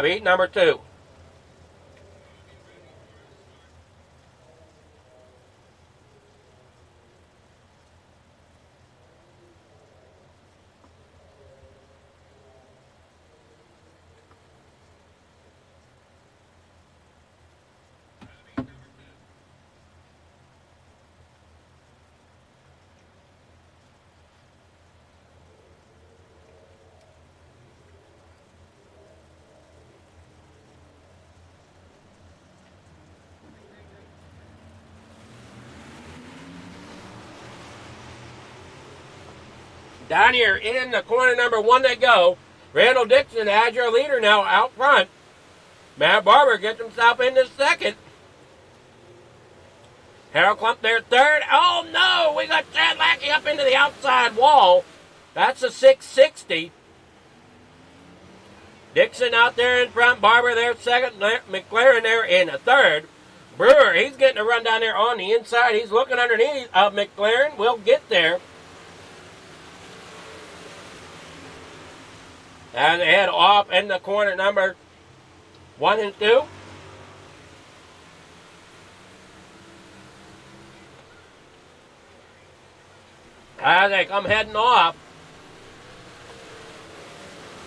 Heat number 2. Down here in the corner number 1 they go. Randall Dixon as your leader now out front. Matt Barber gets himself into second. Harold Klump there third. Oh no, we got Chad Lackey up into the outside wall. That's a 660. Dixon out there in front. Barber there second. McLaren there in third. Brewer, he's getting a run down there on the inside. He's looking underneath of McLaren. We'll get there. And they head off in the corner number 1 and 2. As they come heading off,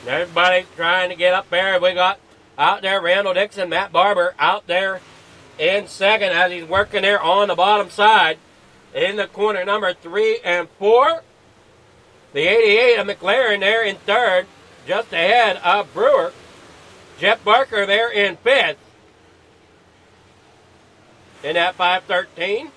everybody's trying to get up there. We got out there Randall Dixon, Matt Barber out there in second as he's working there on the bottom side. In the corner number 3 and 4. The 88 of McLaren there in third. Just ahead of Brewer. Jeff Barker there in fifth. In that 513.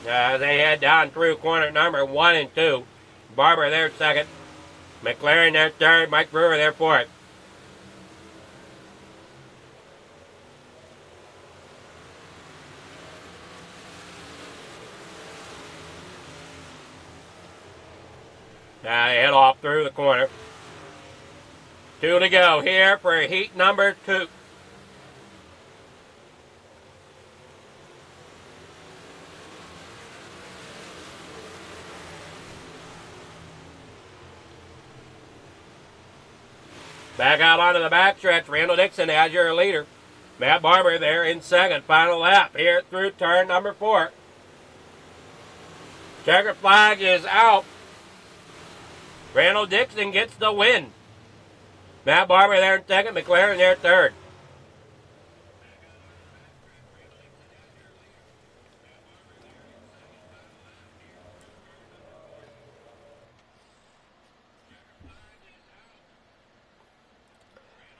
They head down through corner number 1 and 2. Barber there second. McLaren there third. Mike Brewer there fourth. Head off through the corner. 2 to go here for heat number 2. Back out onto the backstretch. Randall Dixon as your leader. Matt Barber there in second. Final lap here through turn number 4. Checkered flag is out. Randall Dixon gets the win. Matt Barber there in second. McLaren there third.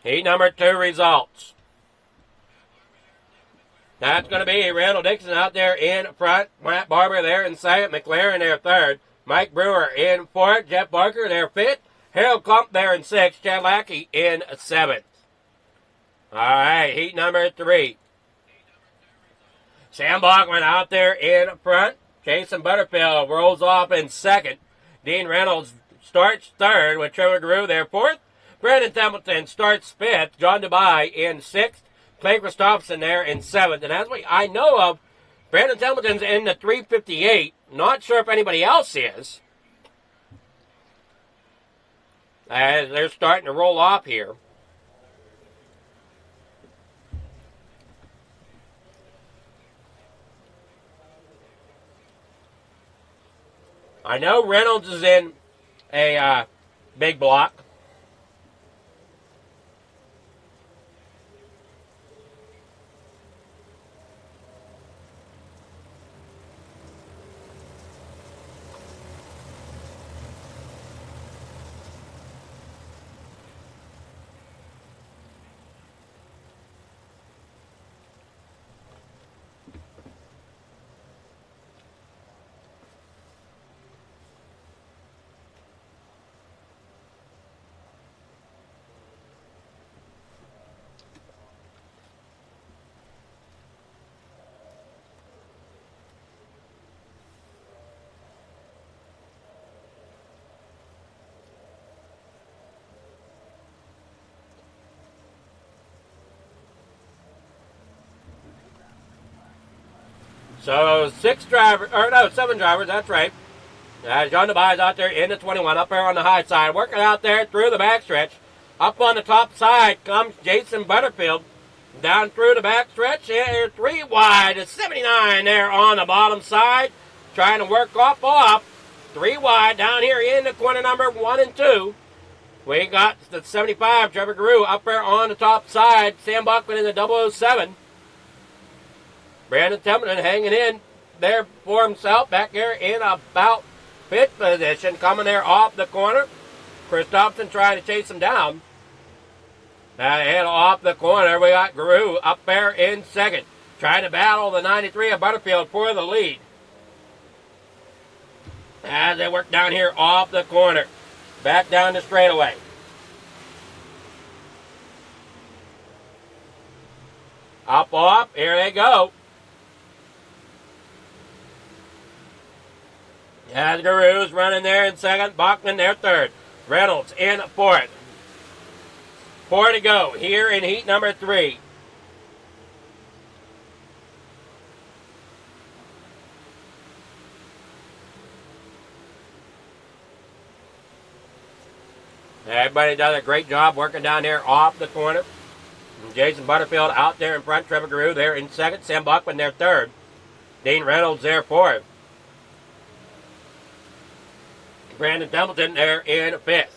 Heat number 2 results. That's going to be Randall Dixon out there in front. Matt Barber there in second. McLaren there third. Mike Brewer in fourth. Jeff Barker there fifth. Harold Klump there in sixth. Chad Lackey in seventh. All right, heat number 3. Sam Bachman out there in front. Jason Butterfield rolls off in second. Dean Reynolds starts third with Trevor Guru there fourth. Brandon Templeton starts fifth. John Dubai in sixth. Clay Christopherson there in seventh. And as I know of, Brandon Templeton's in the 358. Not sure if anybody else is. As they're starting to roll off here. I know Reynolds is in a big block. So 7 drivers, that's right. John DeBuy's out there in the 21, up there on the high side, working out there through the backstretch. Up on the top side comes Jason Butterfield. Down through the backstretch, here 3 wide, a 79 there on the bottom side. Trying to work off. 3 wide down here in the corner number 1 and 2. We got the 75, Trevor Guru, up there on the top side. Sam Bachman in the 007. Brandon Templeton hanging in there for himself back here in about 5th position. Coming there off the corner. Christopherson trying to chase him down. And off the corner, we got Guru up there in second. Trying to battle the 93 of Butterfield for the lead. As they work down here off the corner. Back down the straightaway. Up, here they go. As Guru's running there in second, Bachman there third. Reynolds in fourth. 4 to go here in heat number 3. Everybody does a great job working down there off the corner. Jason Butterfield out there in front. Trevor Guru there in second. Sam Bachman there third. Dean Reynolds there fourth. Brandon Templeton there in fifth.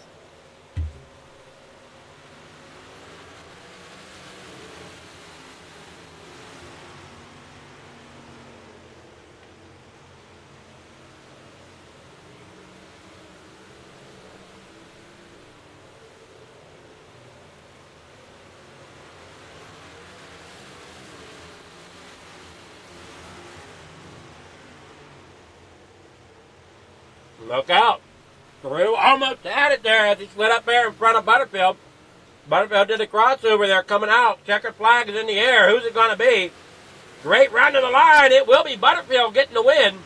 Look out. Guru almost had it there as he slid up there in front of Butterfield. Butterfield did the crossover there coming out. Checkered flag is in the air. Who's it going to be? Great run to the line. It will be Butterfield getting the win.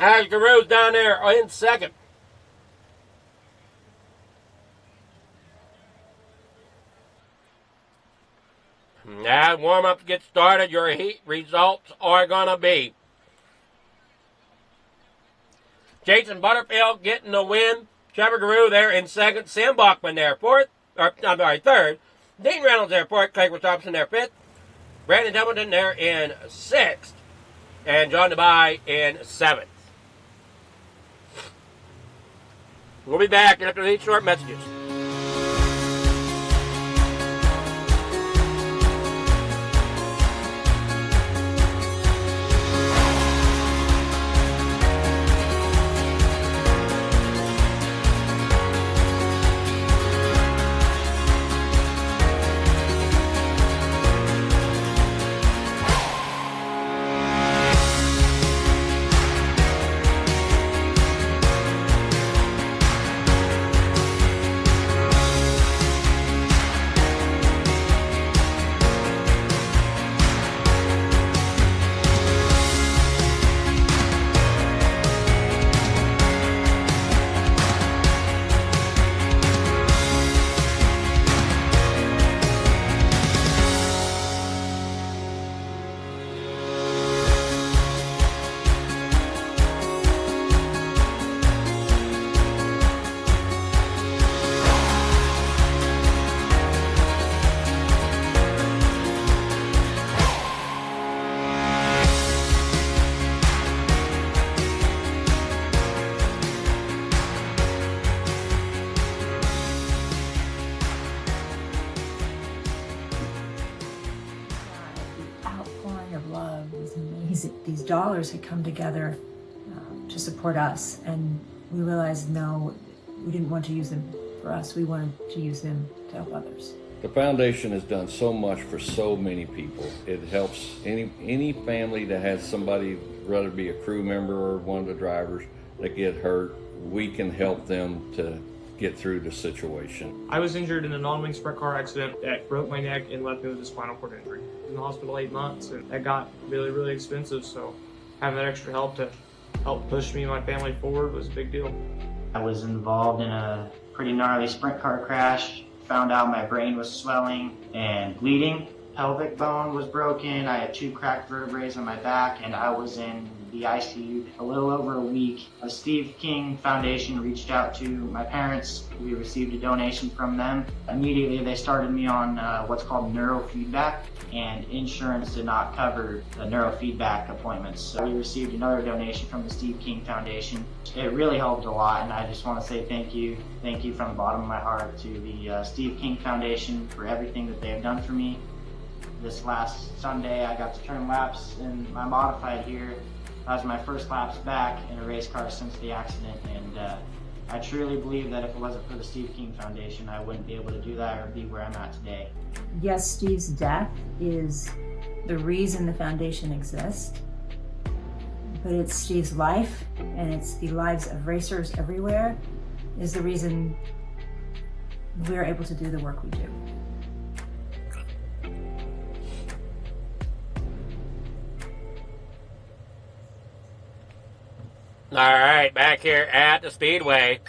As Guru's down there in second. As warm-ups get started, your heat results are going to be Jason Butterfield getting the win. Trevor Guru there in second. Sam Bachman there third. Dean Reynolds there fourth. Clay Thompson there fifth. Brandon Templeton there in sixth. And John DeBye in seventh. We'll be back after these short messages. These dollars had come together to support us, and we realized no, we didn't want to use them for us. We wanted to use them to help others. The foundation has done so much for so many people. It helps any family that has somebody, whether it be a crew member or one of the drivers, that get hurt. We can help them to get through the situation. I was injured in a non-wing sprint car accident that broke my neck and left me with a spinal cord injury. I was in the hospital 8 months, and that got really, really expensive, so having that extra help to help push me and my family forward was a big deal. I was involved in a pretty gnarly sprint car crash, found out my brain was swelling and bleeding. Pelvic bone was broken, I had 2 cracked vertebrae on my back, and I was in the ICU a little over a week. The Steve King Foundation reached out to my parents. We received a donation from them. Immediately they started me on what's called neurofeedback, and insurance did not cover the neurofeedback appointments. So we received another donation from the Steve King Foundation. It really helped a lot, and I just want to say thank you. Thank you from the bottom of my heart to the Steve King Foundation for everything that they have done for me. This last Sunday I got to turn laps in my modified here. That was my first laps back in a race car since the accident, and I truly believe that if it wasn't for the Steve King Foundation, I wouldn't be able to do that or be where I'm at today. Yes, Steve's death is the reason the foundation exists, but it's Steve's life, and it's the lives of racers everywhere, is the reason we're able to do the work we do. All right, back here at the Speedway.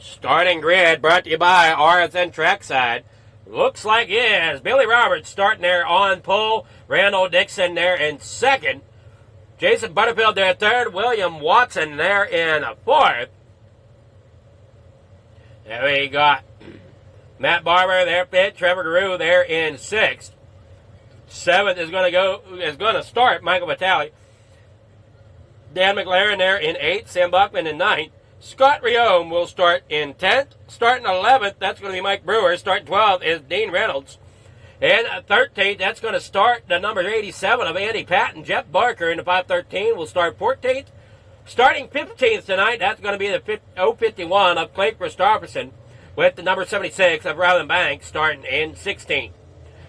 Starting grid brought to you by RSN Trackside. Looks like it is. Billy Roberts starting there on pole. Randall Dixon there in second. Jason Butterfield there third. William Watson there in fourth. There we got Matt Barber there fifth. Trevor Guru there in sixth. Seventh is going to start Michael Vitale. Dan McLaren there in 8th, Sam Buckman in 9th. Scott Riome will start in 10th. Starting 11th, that's going to be Mike Brewer. Starting 12th is Dean Reynolds. And 13th, that's going to start the number 87 of Andy Patton. Jeff Barker in the 513 will start 14th. Starting 15th tonight, that's going to be the 051 of Clay Christopherson with the number 76 of Ryland Banks starting in 16th.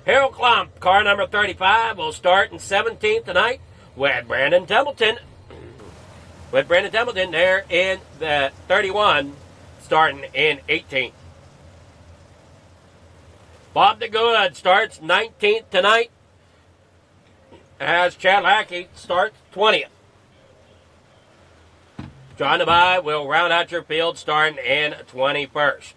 Harold Klump, car number 35, will start in 17th tonight with Brandon Templeton. With Brandon Templeton there in the 31, starting in 18th. Bob DeGood starts 19th tonight, as Chad Lackey starts 20th. John DeBye will round out your field starting in 21st.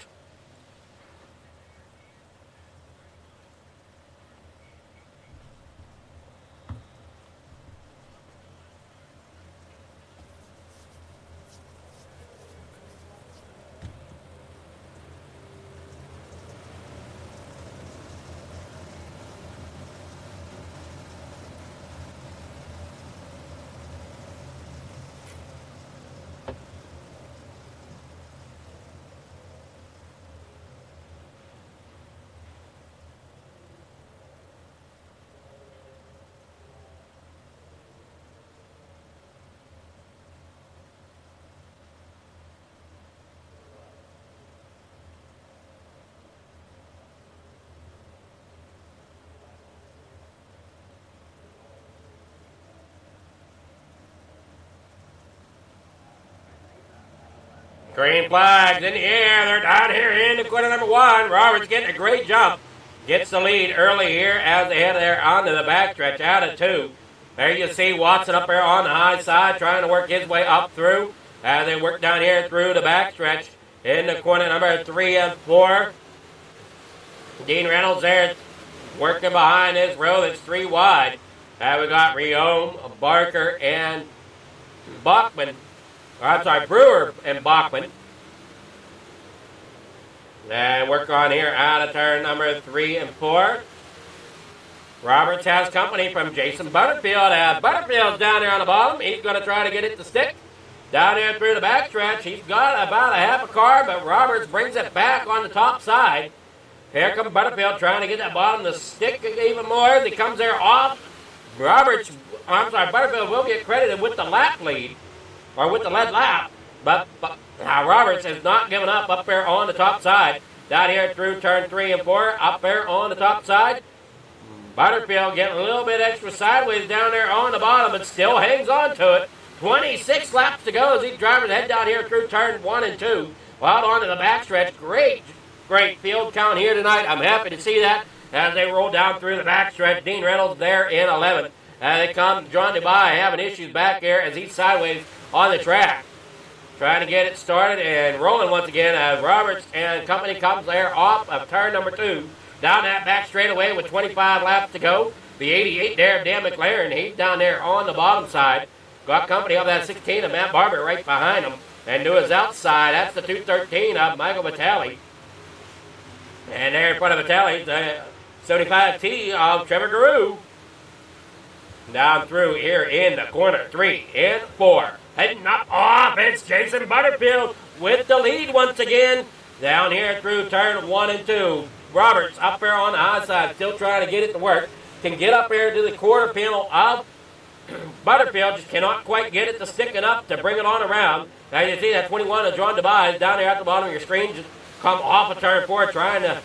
Green flags in the air. They're down here in the corner number 1. Roberts getting a great jump. Gets the lead early here as they head there onto the backstretch out of 2. There you see Watson up there on the high side trying to work his way up through. As they work down here through the backstretch in the corner number 3 and 4. Dean Reynolds there working behind this row that's 3 wide. We got Riome, Barker, and Bachman. Brewer and Bachman. And work on here out of turn number 3 and 4. Roberts has company from Jason Butterfield. Butterfield's down there on the bottom. He's going to try to get it to stick. Down there through the backstretch. He's got about a half a car, but Roberts brings it back on the top side. Here comes Butterfield trying to get that bottom to stick even more as he comes there off. Butterfield will get credited with the lap lead. Or with the lead lap, but Roberts has not given up there on the top side. Down here through turn 3 and 4, up there on the top side. Butterfield getting a little bit extra sideways down there on the bottom, but still hangs on to it. 26 laps to go as these drivers head down here through turn 1 and 2. Out onto the backstretch. Great field count here tonight. I'm happy to see that as they roll down through the backstretch. Dean Reynolds there in 11th. They come, John DeBye having issues back here as he's sideways on the track. Trying to get it started and rolling once again as Roberts and company comes there off of turn number 2. Down that back straightaway with 25 laps to go. The 88 there of Dan McLaren, he's down there on the bottom side. Got company of that 16 of Matt Barber right behind him. And to his outside, that's the 213 of Michael Vitale. And there in front of Vitale, the 75T of Trevor Guru. Down through here in the corner 3 and 4. Heading up off, it's Jason Butterfield with the lead once again. Down here through turn 1 and 2. Roberts up there on the high side, still trying to get it to work. Can get up there to the quarter panel of Butterfield, just cannot quite get it to stick enough to bring it on around. Now you see that 21 of John DeBye down there at the bottom of your screen, just come off of turn 4 trying to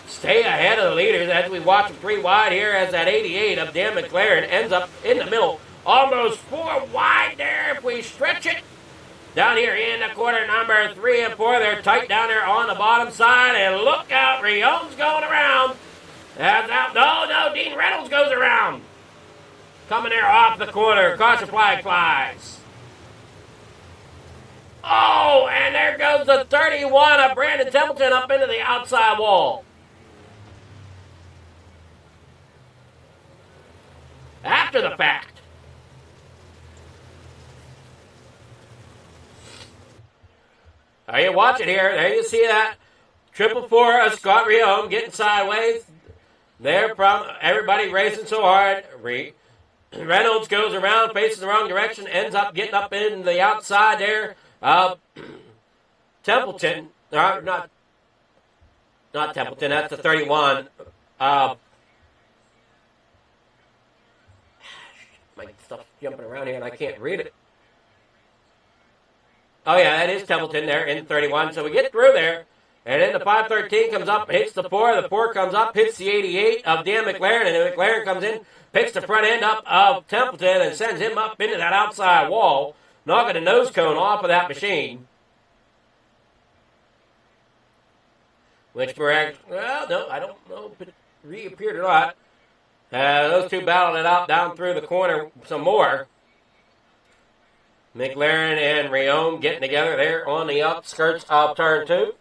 stay ahead of the leaders as we watch them 3 wide here as that 88 of Dan McLaren ends up in the middle. Almost 4 wide there if we stretch it. Down here in the quarter number 3 and 4, they're tight down there on the bottom side. And look out, Riome's going around. No, Dean Reynolds goes around. Coming there off the corner, caution flag flies. Oh, and there goes the 31 of Brandon Templeton up into the outside wall. After the fact. Now you watch it here. There you see that. 444 of Scott Riome getting sideways. There from everybody racing so hard. Reynolds goes around, faces the wrong direction, ends up getting up in the outside there. Templeton. Not Templeton. That's the 31. My stuff's jumping around here and I can't read it. Oh, yeah, that is Templeton there in 31. So we get through there. And then the 513 comes up, hits the 4. The 4 comes up, hits the 88 of Dan McLaren. And then McLaren comes in, picks the front end up of Templeton and sends him up into that outside wall, knocking the nose cone off of that machine. Which well, no, I don't know if it reappeared or not. Those two battled it out down through the corner some more. McLaren and Riom getting together there on the outskirts of turn 2.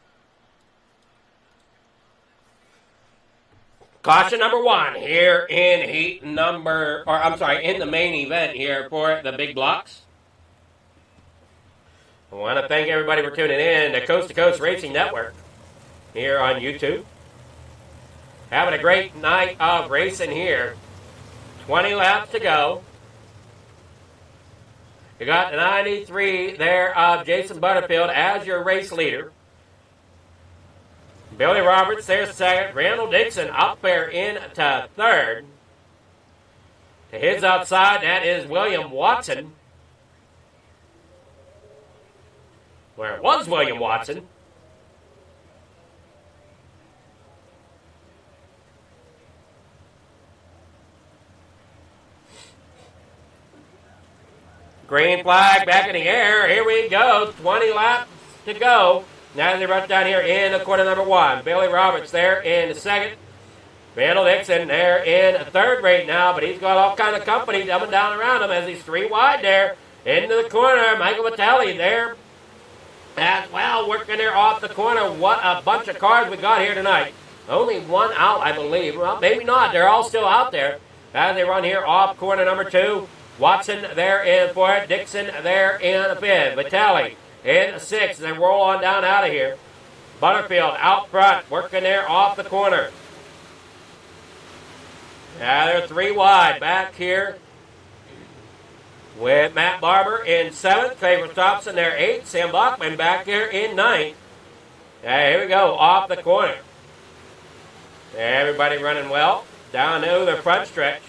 Caution number 1 here in in the main event here for the big blocks. I want to thank everybody for tuning in to Coast Racing Network here on YouTube. Having a great night of racing here. 20 laps to go. You got the 93 there of Jason Butterfield as your race leader. Billy Roberts there second. Randall Dixon up there into third. To his outside, that is William Watson. Where it was William Watson. Green flag back in the air. Here we go. 20 laps to go. Now they run down here in the corner number 1. Billy Roberts there in the second. Randall Dixon there in third right now, but he's got all kind of company coming down around him as he's 3 wide there. Into the corner. Michael Vitale there as well, working there off the corner. What a bunch of cars we got here tonight. Only one out, I believe. Well, maybe not. They're all still out there as they run here off corner number 2. Watson there in fourth. Dixon there in fifth. Vitale in sixth. They roll on down out of here. Butterfield out front, working there off the corner. Now they're 3 wide back here with Matt Barber in 7th. Favor Thompson there 8th. Sam Bachman back here in 9th. Here we go, off the corner. Everybody running well. Down to the front stretch.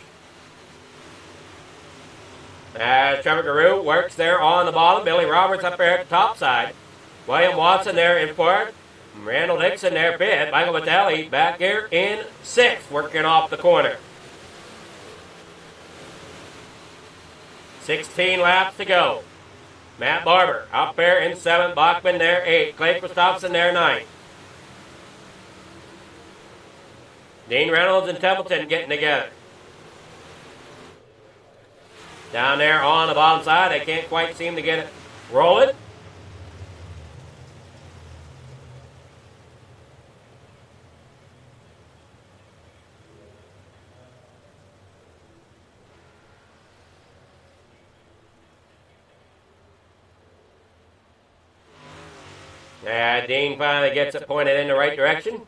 As Trevor Garou works there on the bottom. Billy Roberts up there at the top side. William Watson there in 4th. Randall Dixon there 5th. Michael Vitale back here in 6th, working off the corner. 16 laps to go. Matt Barber up there in 7th. Bachman there 8th. Clay Christopherson there 9th. Dean Reynolds and Templeton getting together. Down there on the bottom side, they can't quite seem to get it rolling. Yeah, Dean finally gets it pointed in the right direction.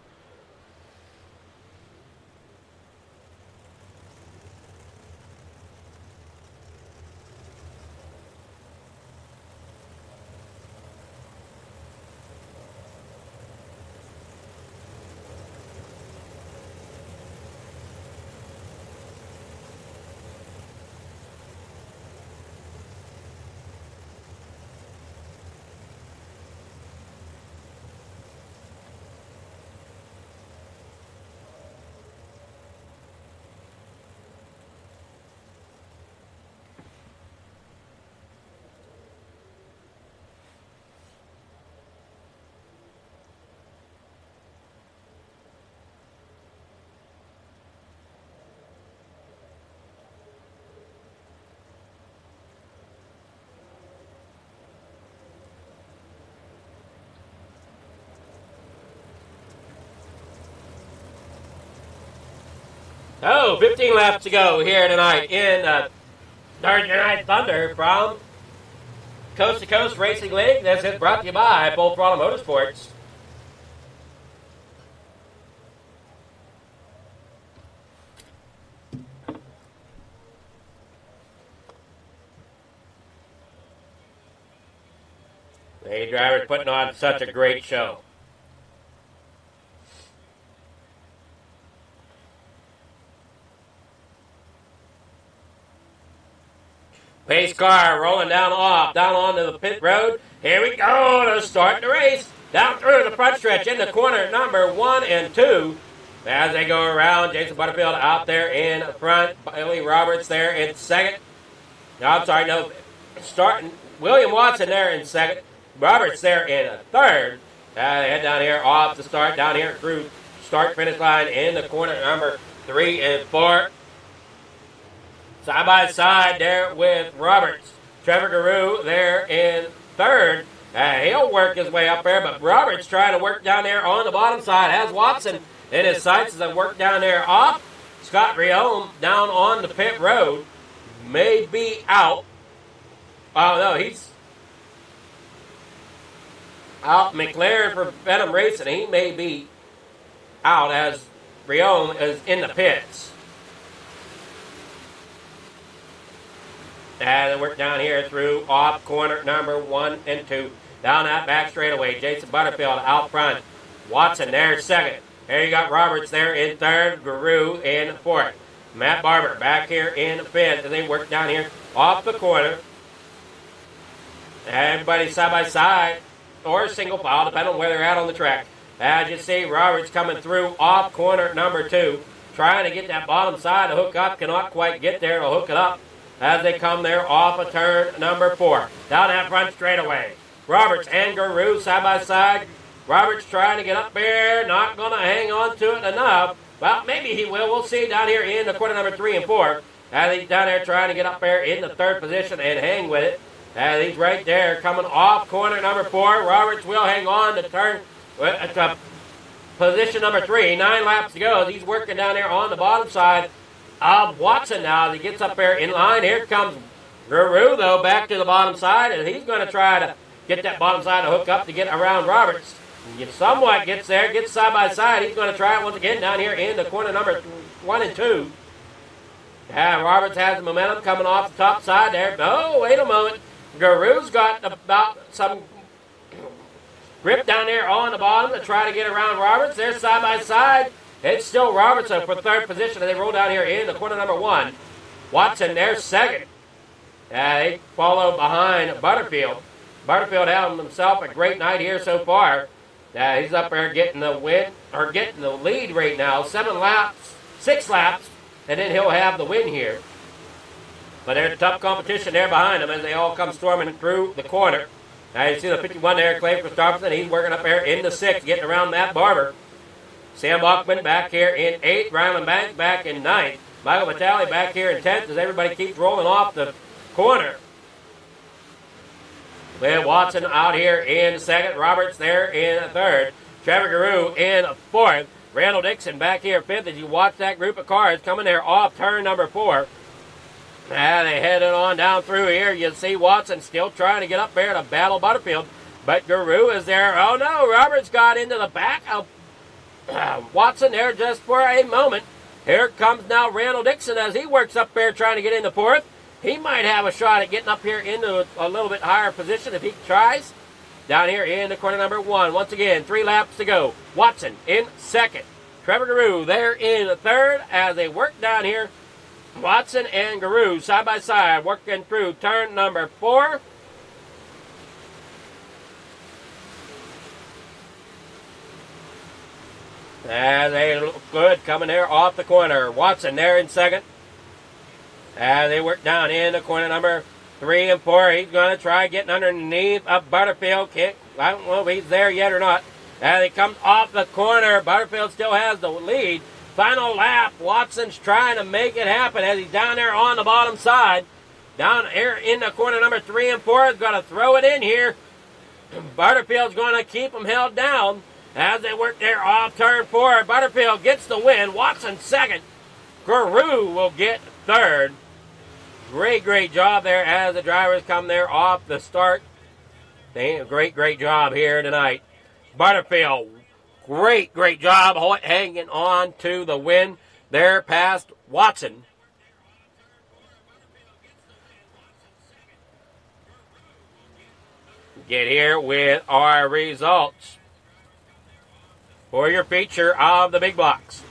Oh, 15 laps to go here tonight in Thursday Night Thunder from Coast to Coast Racing League. This is brought to you by Full Throttle Motorsports. The drivers putting on such a great show. Pace car rolling down onto the pit road. Here we go to start the race. Down through the front stretch in the corner number 1 and 2. As they go around, Jason Butterfield out there in front. Billy Roberts there in second. Starting William Watson there in second. Roberts there in third. They head down here off the start, down here through start-finish line in the corner number 3 and 4. Side by side there with Roberts. Trevor Guru there in third. He'll work his way up there, but Roberts trying to work down there on the bottom side. Has Watson in his sights as they work down there off. Scott Riome down on the pit road. May be out. Oh, no, he's out. McLaren for Venom Racing. He may be out as Riome is in the pits. And they work down here through off corner number 1 and 2. Down that back straightaway. Jason Butterfield out front. Watson there second. Here you got Roberts there in third. Guru in fourth. Matt Barber back here in fifth. And they work down here off the corner. Everybody side by side or single file, depending on where they're at on the track. As you see, Roberts coming through off corner number 2. Trying to get that bottom side to hook up. Cannot quite get there to hook it up. As they come there off of turn number 4. Down that front straightaway. Roberts and Guru side by side. Roberts trying to get up there. Not going to hang on to it enough. Well, maybe he will. We'll see down here in the corner number 3 and 4. As he's down there trying to get up there in the third position and hang with it. As he's right there coming off corner number 4. Roberts will hang on to turn to position number 3. 9 laps to go. He's working down there on the bottom side of Watson now as he gets up there in line. Here comes Guru, though, back to the bottom side, and he's going to try to get that bottom side to hook up to get around Roberts. He somewhat gets there, gets side by side. He's going to try it once again down here in the corner number 1 and 2. Roberts has the momentum coming off the top side there. Oh, wait a moment. Guru's got about some grip down there on the bottom to try to get around Roberts. They're side by side. It's still Robertson for third position as they roll down here in the corner number 1. Watson there second. They follow behind Butterfield. Butterfield having himself a great night here so far. He's up there getting the win, or getting the lead right now. 6 laps, and then he'll have the win here. But there's tough competition there behind him as they all come storming through the corner. Now you see the 51 there, Clay Christopherson. He's working up there in the 6th, getting around Matt Barber. Sam Bachman back here in 8th. Ryland Banks back in 9th. Michael Vitale back here in 10th as everybody keeps rolling off the corner. With Watson out here in 2nd. Roberts there in 3rd. Trevor Guru in 4th. Randall Dixon back here 5th as you watch that group of cars coming there off turn number 4. And they headed on down through here. You see Watson still trying to get up there to battle Butterfield. But Guru is there. Oh no, Roberts got into the back of Watson there just for a moment. Here comes now Randall Dixon as he works up there trying to get into 4th. He might have a shot at getting up here into a little bit higher position if he tries. Down here in the corner number 1. Once again, 3 laps to go. Watson in 2nd. Trevor Guru there in 3rd as they work down here. Watson and Guru side by side working through turn number 4. And they look good coming there off the corner. Watson there in 2nd. And they work down in the corner number 3 and 4. He's going to try getting underneath a Butterfield kick. I don't know if he's there yet or not. And he comes off the corner. Butterfield still has the lead. Final lap. Watson's trying to make it happen as he's down there on the bottom side. Down here in the corner number 3 and 4. He's going to throw it in here. Butterfield's going to keep him held down as they work there off turn 4. Butterfield gets the win. Watson 2nd. Guru will get 3rd. Great job there as the drivers come there off the start. Great job here tonight. Butterfield, great job hanging on to the win there past Watson. Get here with our results for your feature of the big blocks.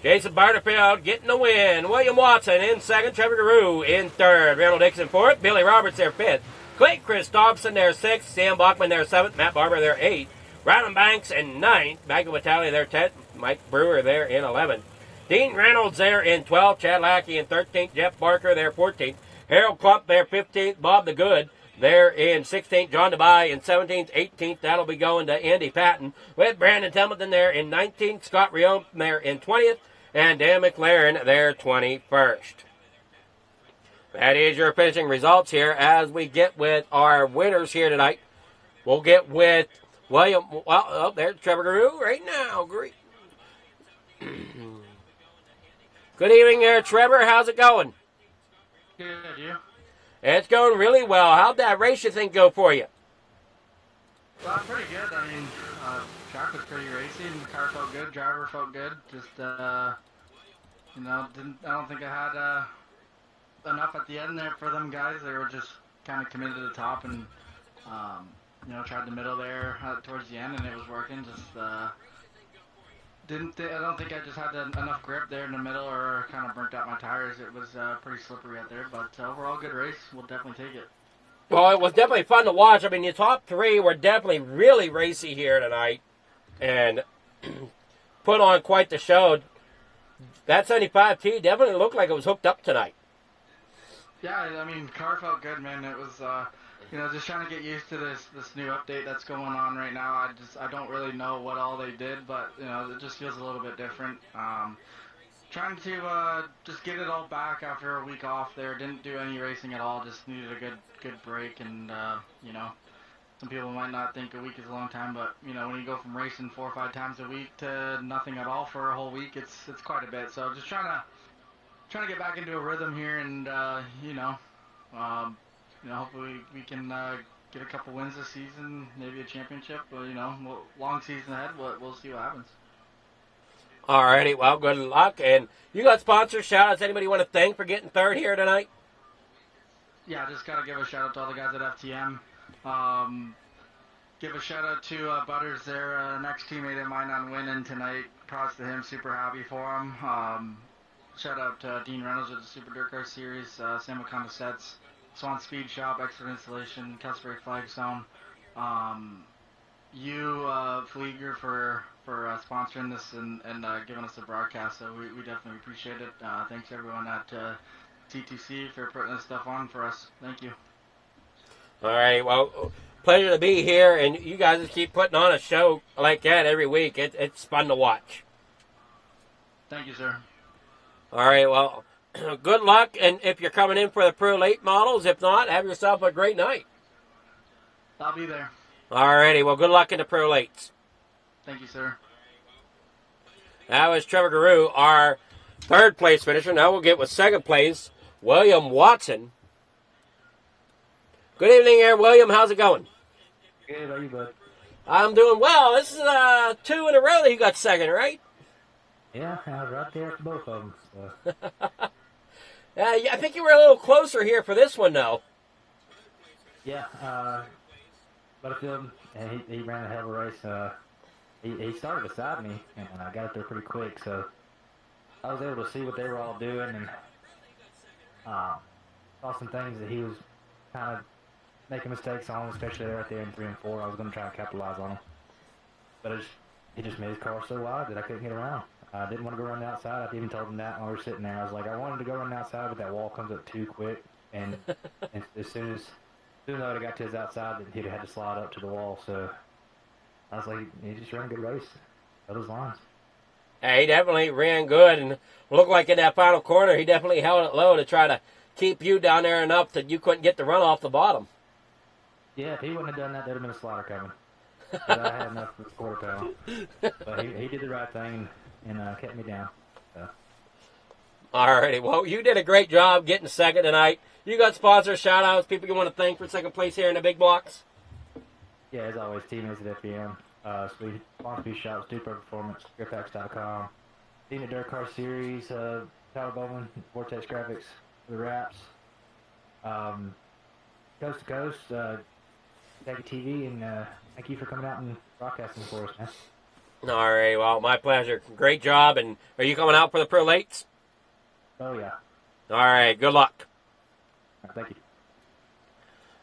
Jason Butterfield getting the win. William Watson in 2nd. Trevor Guru in 3rd. Randall Dixon 4th. Billy Roberts there 5th. Clay Christopherson there 6th. Sam Bachman there 7th. Matt Barber there 8th. Ryland Banks in 9th. Michael Vitale there 10th. Mike Brewer there in 11th. Dean Reynolds there in 12th. Chad Lackey in 13th. Jeff Barker there 14th. Harold Klump there 15th. Bob the Good there in 16th. John DeBye in 17th. 18th. That'll be going to Andy Patton. With Brandon Templeton there in 19th. Scott Riome there in 20th. and Dan McLaren their 21st. That is your finishing results here as we get with our winners here tonight. We'll get with William. Well, oh, there's Trevor Guru right now. Great. Good evening there, Trevor. How's it going? Good, you? It's going really well. How'd that race you think go for you? Well, pretty good. I mean, track was pretty racy, and the car felt good, driver felt good. Just, you know, I don't think I had enough at the end there for them guys. They were just kind of committed to the top and, you know, tried the middle there towards the end, and it was working. Just, I don't think I just had enough grip there in the middle, or kind of burnt out my tires. It was pretty slippery out there, but overall good race. We'll definitely take it. Well, it was definitely fun to watch. I mean, the top three were definitely really racy here tonight and put on quite the show. That 75T definitely looked like it was hooked up tonight. Yeah, I mean, car felt good, man. It was, you know, just trying to get used to this new update that's going on right now. I don't really know what all they did, but, you know, it just feels a little bit different. Trying to just get it all back after a week off there. Didn't do any racing at all. Just needed a good break. And you know, some people might not think a week is a long time, but you know, when you go from racing 4 or 5 times a week to nothing at all for a whole week, it's quite a bit. So just trying to get back into a rhythm here, and you know, hopefully we can get a couple wins this season, maybe a championship. But you know, long season ahead. We'll see what happens. Alrighty, well, good luck. And you got sponsor shout-outs. Anybody you want to thank for getting third here tonight? Yeah, just got to give a shout-out to all the guys at FTM. Give a shout-out to Butters, their next teammate of mine on winning tonight. Props to him, super happy for him. Shout-out to Dean Reynolds with the Super Dirt Car Series, Sam Wakanda Sets, Swan Speed Shop, Expert Installation, Castleberry Flag Zone. You, Flieger, for sponsoring this and giving us the broadcast, so we definitely appreciate it. Thanks everyone at C2C for putting this stuff on for us. Thank you. All right, well, pleasure to be here, and you guys just keep putting on a show like that every week. It's fun to watch. Thank you, sir. All right, well, good luck, and if you're coming in for the Pro Late models, if not, have yourself a great night. I'll be there. All righty, well, good luck in the Pro Lates. Thank you, sir. That was Trevor Guru, our third place finisher. Now we'll get with second place, William Watson. Good evening there, William. How's it going? Good, how are you, bud? I'm doing well. This is 2 in a row that you got second, right? Yeah, I was right there for both of them. So. Yeah, I think you were a little closer here for this one, though. Yeah, Butterfield, and he ran a hell of a race. He started beside me, and I got up there pretty quick, so I was able to see what they were all doing, and saw some things that he was kind of making mistakes on, especially right there in 3 and 4. I was going to try to capitalize on him, but he just made his car so wide that I couldn't get around. I didn't want to go run the outside. I even told him that when we were sitting there. I was like, I wanted to go run the outside, but that wall comes up too quick, and as soon as I got to his outside, he'd had to slide up to the wall, so I was like, he just ran a good race. Held his lines. Yeah, he definitely ran good, and looked like in that final corner, he definitely held it low to try to keep you down there enough that you couldn't get the run off the bottom. Yeah, if he wouldn't have done that, there'd have been a slider coming. But I had enough for the quarter pound. But he did the right thing and kept me down. So. Alrighty, well, you did a great job getting second tonight. You got sponsors, shout-outs, people you want to thank for second place here in the big blocks? Yeah, as always, teammates at FBM, Speed Shout-outs, Duper Performance, Gripx.com, Team at Dirt Car Series, Tyler Bowman, Vortex Graphics, the Wraps, Coast to Coast, FFTV, and thank you for coming out and broadcasting for us, man. All right, well, my pleasure. Great job, and are you coming out for the Pro Lates? Oh, yeah. All right, good luck. Thank you.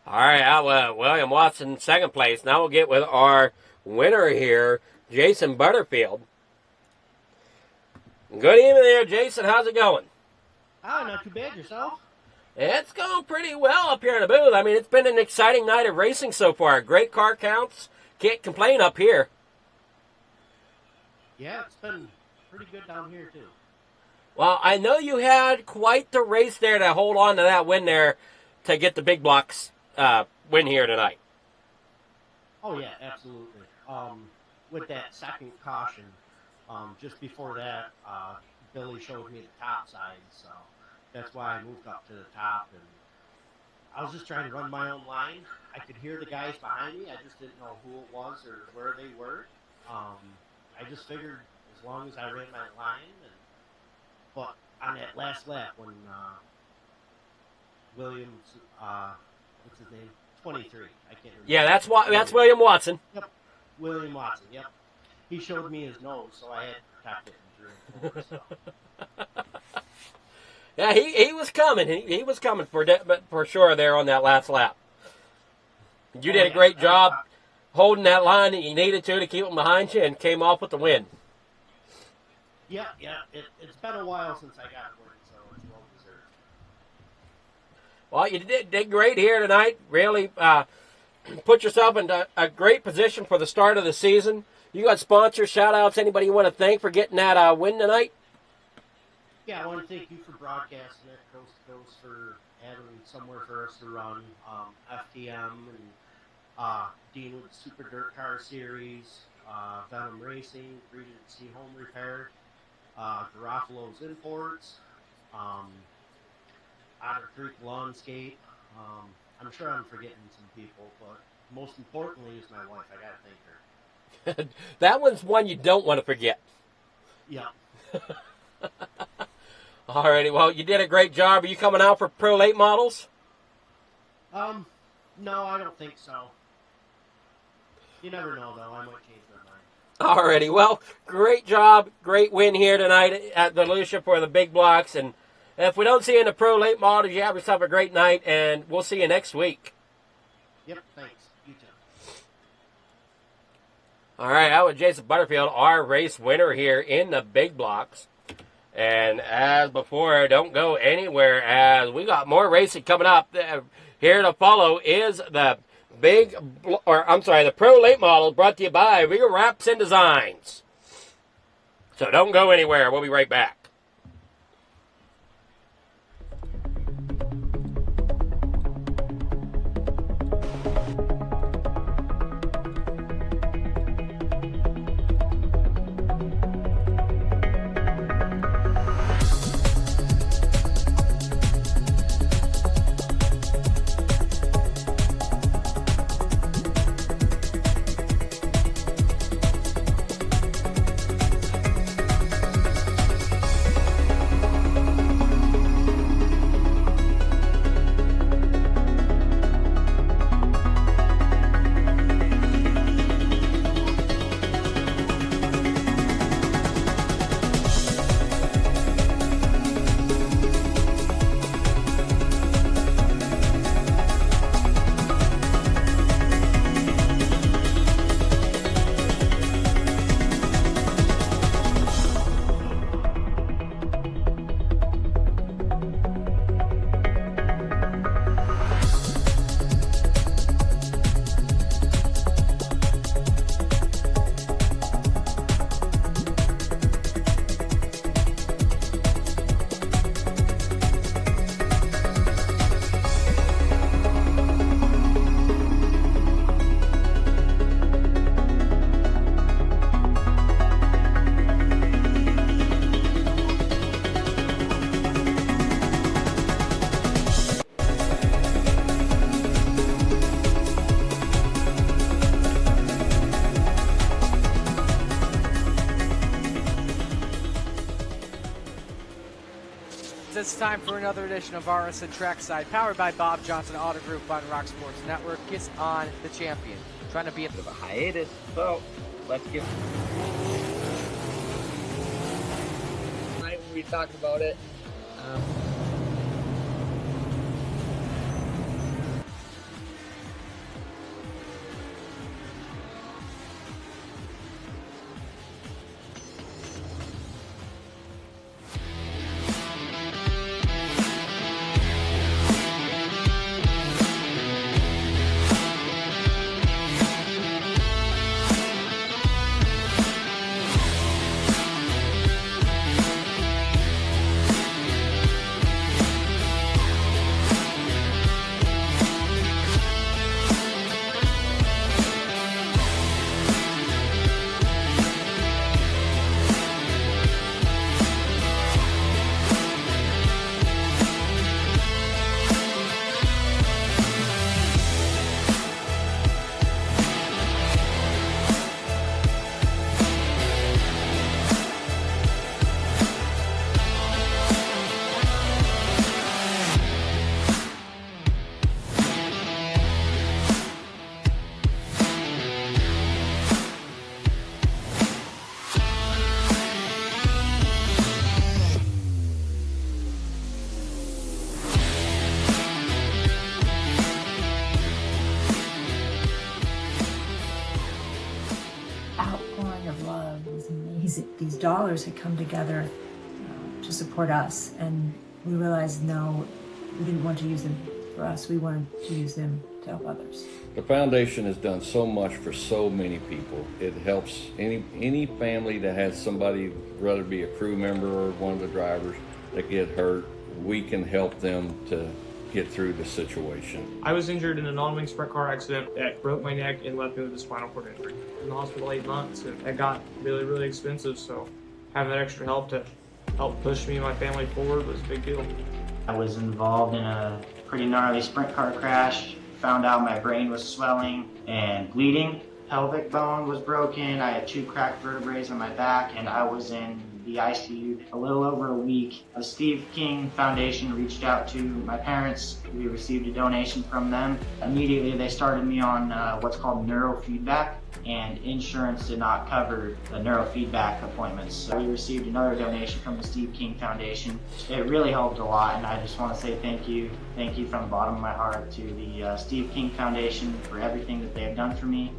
All right, William Watson, second place. Now we'll get with our winner here, Jason Butterfield. Good evening there, Jason. How's it going? Oh, not too bad. Yourself? It's going pretty well up here in the booth. I mean, it's been an exciting night of racing so far. Great car counts. Can't complain up here. Yeah, it's been pretty good down here, too. Well, I know you had quite the race there to hold on to that win there to get the big blocks win here tonight. Oh yeah, absolutely. With that second caution, just before that, Billy showed me the top side, so that's why I moved up to the top. And I was just trying to run my own line. I could hear the guys behind me. I just didn't know who it was or where they were. I just figured as long as I ran my line. But on that last lap when Williams, what's his name? 23. I can't remember. Yeah, that's William Watson. Yep. William Watson, yep. He showed me his nose, so I had tapped it and drew it forward, so. Yeah, he was coming. He was coming for sure there on that last lap. You did a great job holding that line that you needed to keep them behind you and came off with the win. Yeah. It's been a while since I got a win, so it's well deserved. Well, you did great here tonight. Really put yourself in a great position for the start of the season. You got sponsors, shout-outs, anybody you want to thank for getting that win tonight? Yeah, I want to thank you for broadcasting it coast to coast, for having somewhere for us to run. FTM and Dean with the Super Dirt Car Series, Venom Racing, Regency Home Repair, Garofalo's Imports, Otter Creek Lawnscape. I'm sure I'm forgetting some people, but most importantly is my wife. I got to thank her. That one's one you don't want to forget. Yeah. Alrighty, well, you did a great job. Are you coming out for Pro Late Models? No, I don't think so. You never know, though. I might change my mind. Alrighty, well, great job. Great win here tonight at Volusia for the big blocks. And if we don't see you in the Pro Late Models, you have yourself a great night, and we'll see you next week. Yep, thanks. You too. All right, that was Jason Butterfield, our race winner here in the big blocks. And as before, don't go anywhere, as we got more racing coming up. Here to follow is the the Pro Late Model, brought to you by Rear Wraps and Designs. So don't go anywhere. We'll be right back. It's time for another edition of RSN Trackside, powered by Bob Johnson Auto Group on Rock Sports Network. Gets on the champion. Trying to be a bit of a hiatus, so let's get. Tonight we talked about it. these dollars had come together to support us, and we realized no, we didn't want to use them for us. We wanted to use them to help others. The foundation has done so much for so many people. It helps any family that has somebody, whether it be a crew member or one of the drivers, that get hurt. We can help them to get through the situation. I was injured in a non-wing sprint car accident that broke my neck and left me with a spinal cord injury. In the hospital 8 months, and it got really, really expensive, so having that extra help to help push me and my family forward was a big deal. I was involved in a pretty gnarly sprint car crash, found out my brain was swelling and bleeding. Pelvic bone was broken, I had 2 cracked vertebrae on my back, and I was in the ICU a little over a week. The Steve King Foundation reached out to my parents. We received a donation from them. Immediately they started me on what's called neurofeedback, and insurance did not cover the neurofeedback appointments. So we received another donation from the Steve King Foundation. It really helped a lot, and I just want to say thank you from the bottom of my heart to the Steve King Foundation for everything that they have done for me.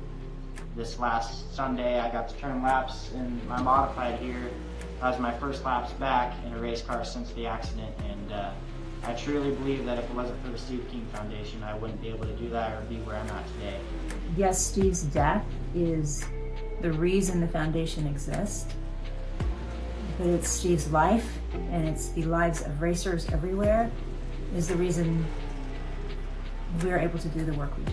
This last Sunday I got to turn laps in my modified here. That was my first laps back in a race car since the accident, and I truly believe that if it wasn't for the Steve King Foundation, I wouldn't be able to do that or be where I'm at today. Yes, Steve's death is the reason the foundation exists, but it's Steve's life, and it's the lives of racers everywhere, is the reason we're able to do the work we do.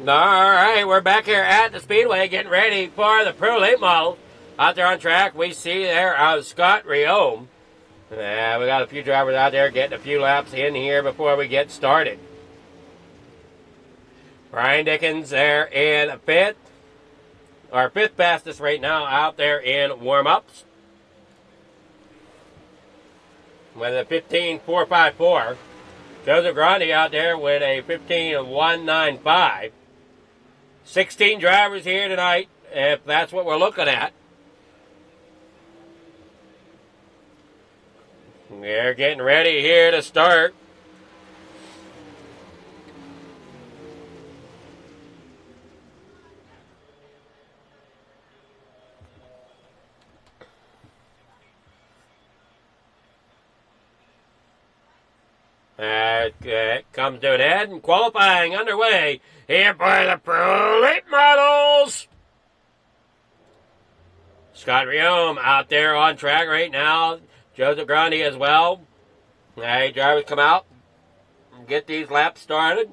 All right, we're back here at the Speedway getting ready for the Pro Late Model. Out there on track, we see there Scott Riome. We got a few drivers out there getting a few laps in here before we get started. Brian Dickens there in fifth, our fifth fastest right now out there in warm-ups. With a 15.454. Joseph Grandi out there with a 15.195. 16 drivers here tonight, if that's what we're looking at. We're getting ready here to start. It comes to an end, and qualifying underway here for the Pro Late Models. Scott Riome out there on track right now. Joseph Grandi as well. Hey, drivers come out and get these laps started.